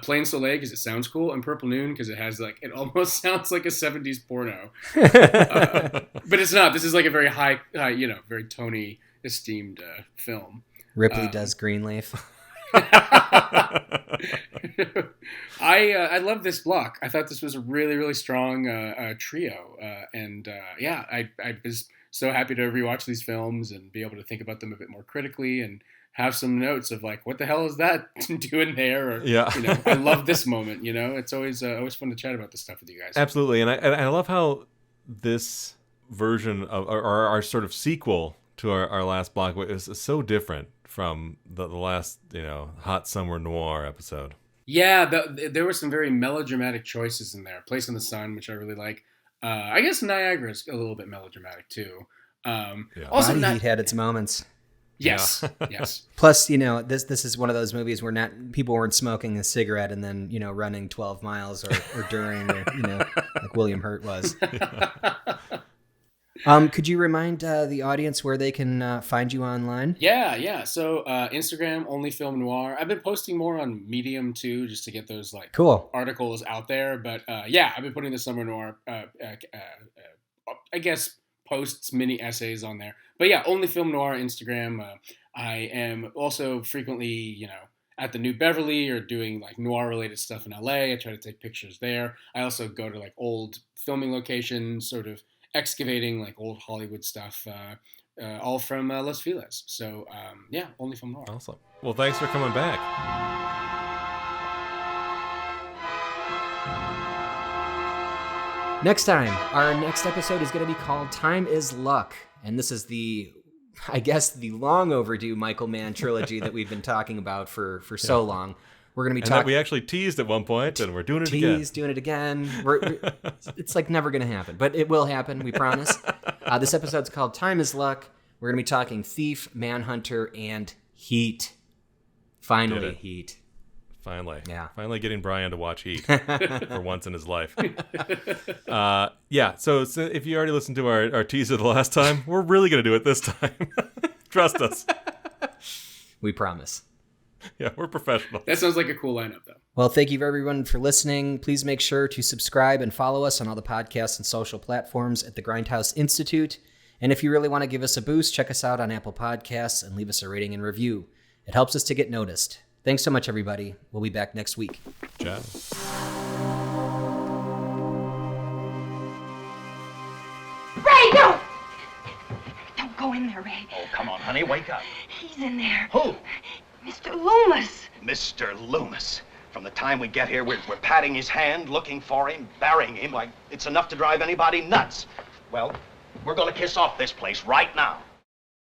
Plain Soleil because it sounds cool, and Purple Noon because it has like, it almost sounds like a 70s porno. But it's not. This is like a very high, very Tony esteemed film. Ripley does Greenleaf. I love this block. I thought this was a really, really strong trio. I was so happy to rewatch these films and be able to think about them a bit more critically and have some notes of like, what the hell is that doing there? Or, I love this moment, it's always fun to chat about this stuff with you guys. Absolutely. And I love how this version of our sort of sequel to our last block is so different from the last, Hot Summer Noir episode. Yeah, there were some very melodramatic choices in there. Place in the Sun, which I really like. I guess Niagara is a little bit melodramatic too. Also, Body Heat had its moments. Yes, yes. Plus, this is one of those movies where people weren't smoking a cigarette and then, running 12 miles or during, like William Hurt was. Could you remind the audience where they can find you online? Yeah. So Instagram, OnlyFilmNoir. I've been posting more on Medium too, just to get those like cool articles out there. But I've been putting the Summer Noir, I guess, posts, mini essays on there. But yeah, OnlyFilmNoir Instagram. I am also frequently, at the New Beverly or doing like noir related stuff in LA. I try to take pictures there. I also go to like old filming locations, sort of excavating like old Hollywood stuff, all from Los Feliz. So OnlyFilmNoir. Awesome. Well, thanks for coming back. Next time, our next episode is going to be called Time is Luck. And this is the long overdue Michael Mann trilogy that we've been talking about for so long. We're going to be talking. We actually teased at one point, and we're doing it again. It's like never going to happen, but it will happen. We promise. This episode's called Time is Luck. We're going to be talking Thief, Manhunter, and Heat. Finally, Heat. Finally. Yeah. Finally getting Brian to watch Heat for once in his life. So if you already listened to our teaser the last time, we're really going to do it this time. Trust us. We promise. Yeah, we're professionals. That sounds like a cool lineup, though. Well, thank you everyone for listening. Please make sure to subscribe and follow us on all the podcasts and social platforms at the Grindhouse Institute. And if you really want to give us a boost, check us out on Apple Podcasts and leave us a rating and review. It helps us to get noticed. Thanks so much, everybody. We'll be back next week. Ciao. Ray, don't! Don't go in there, Ray. Oh, come on, honey, wake up. He's in there. Who? Mr. Loomis. Mr. Loomis. From the time we get here, we're patting his hand, looking for him, burying him like it's enough to drive anybody nuts. Well, we're going to kiss off this place right now.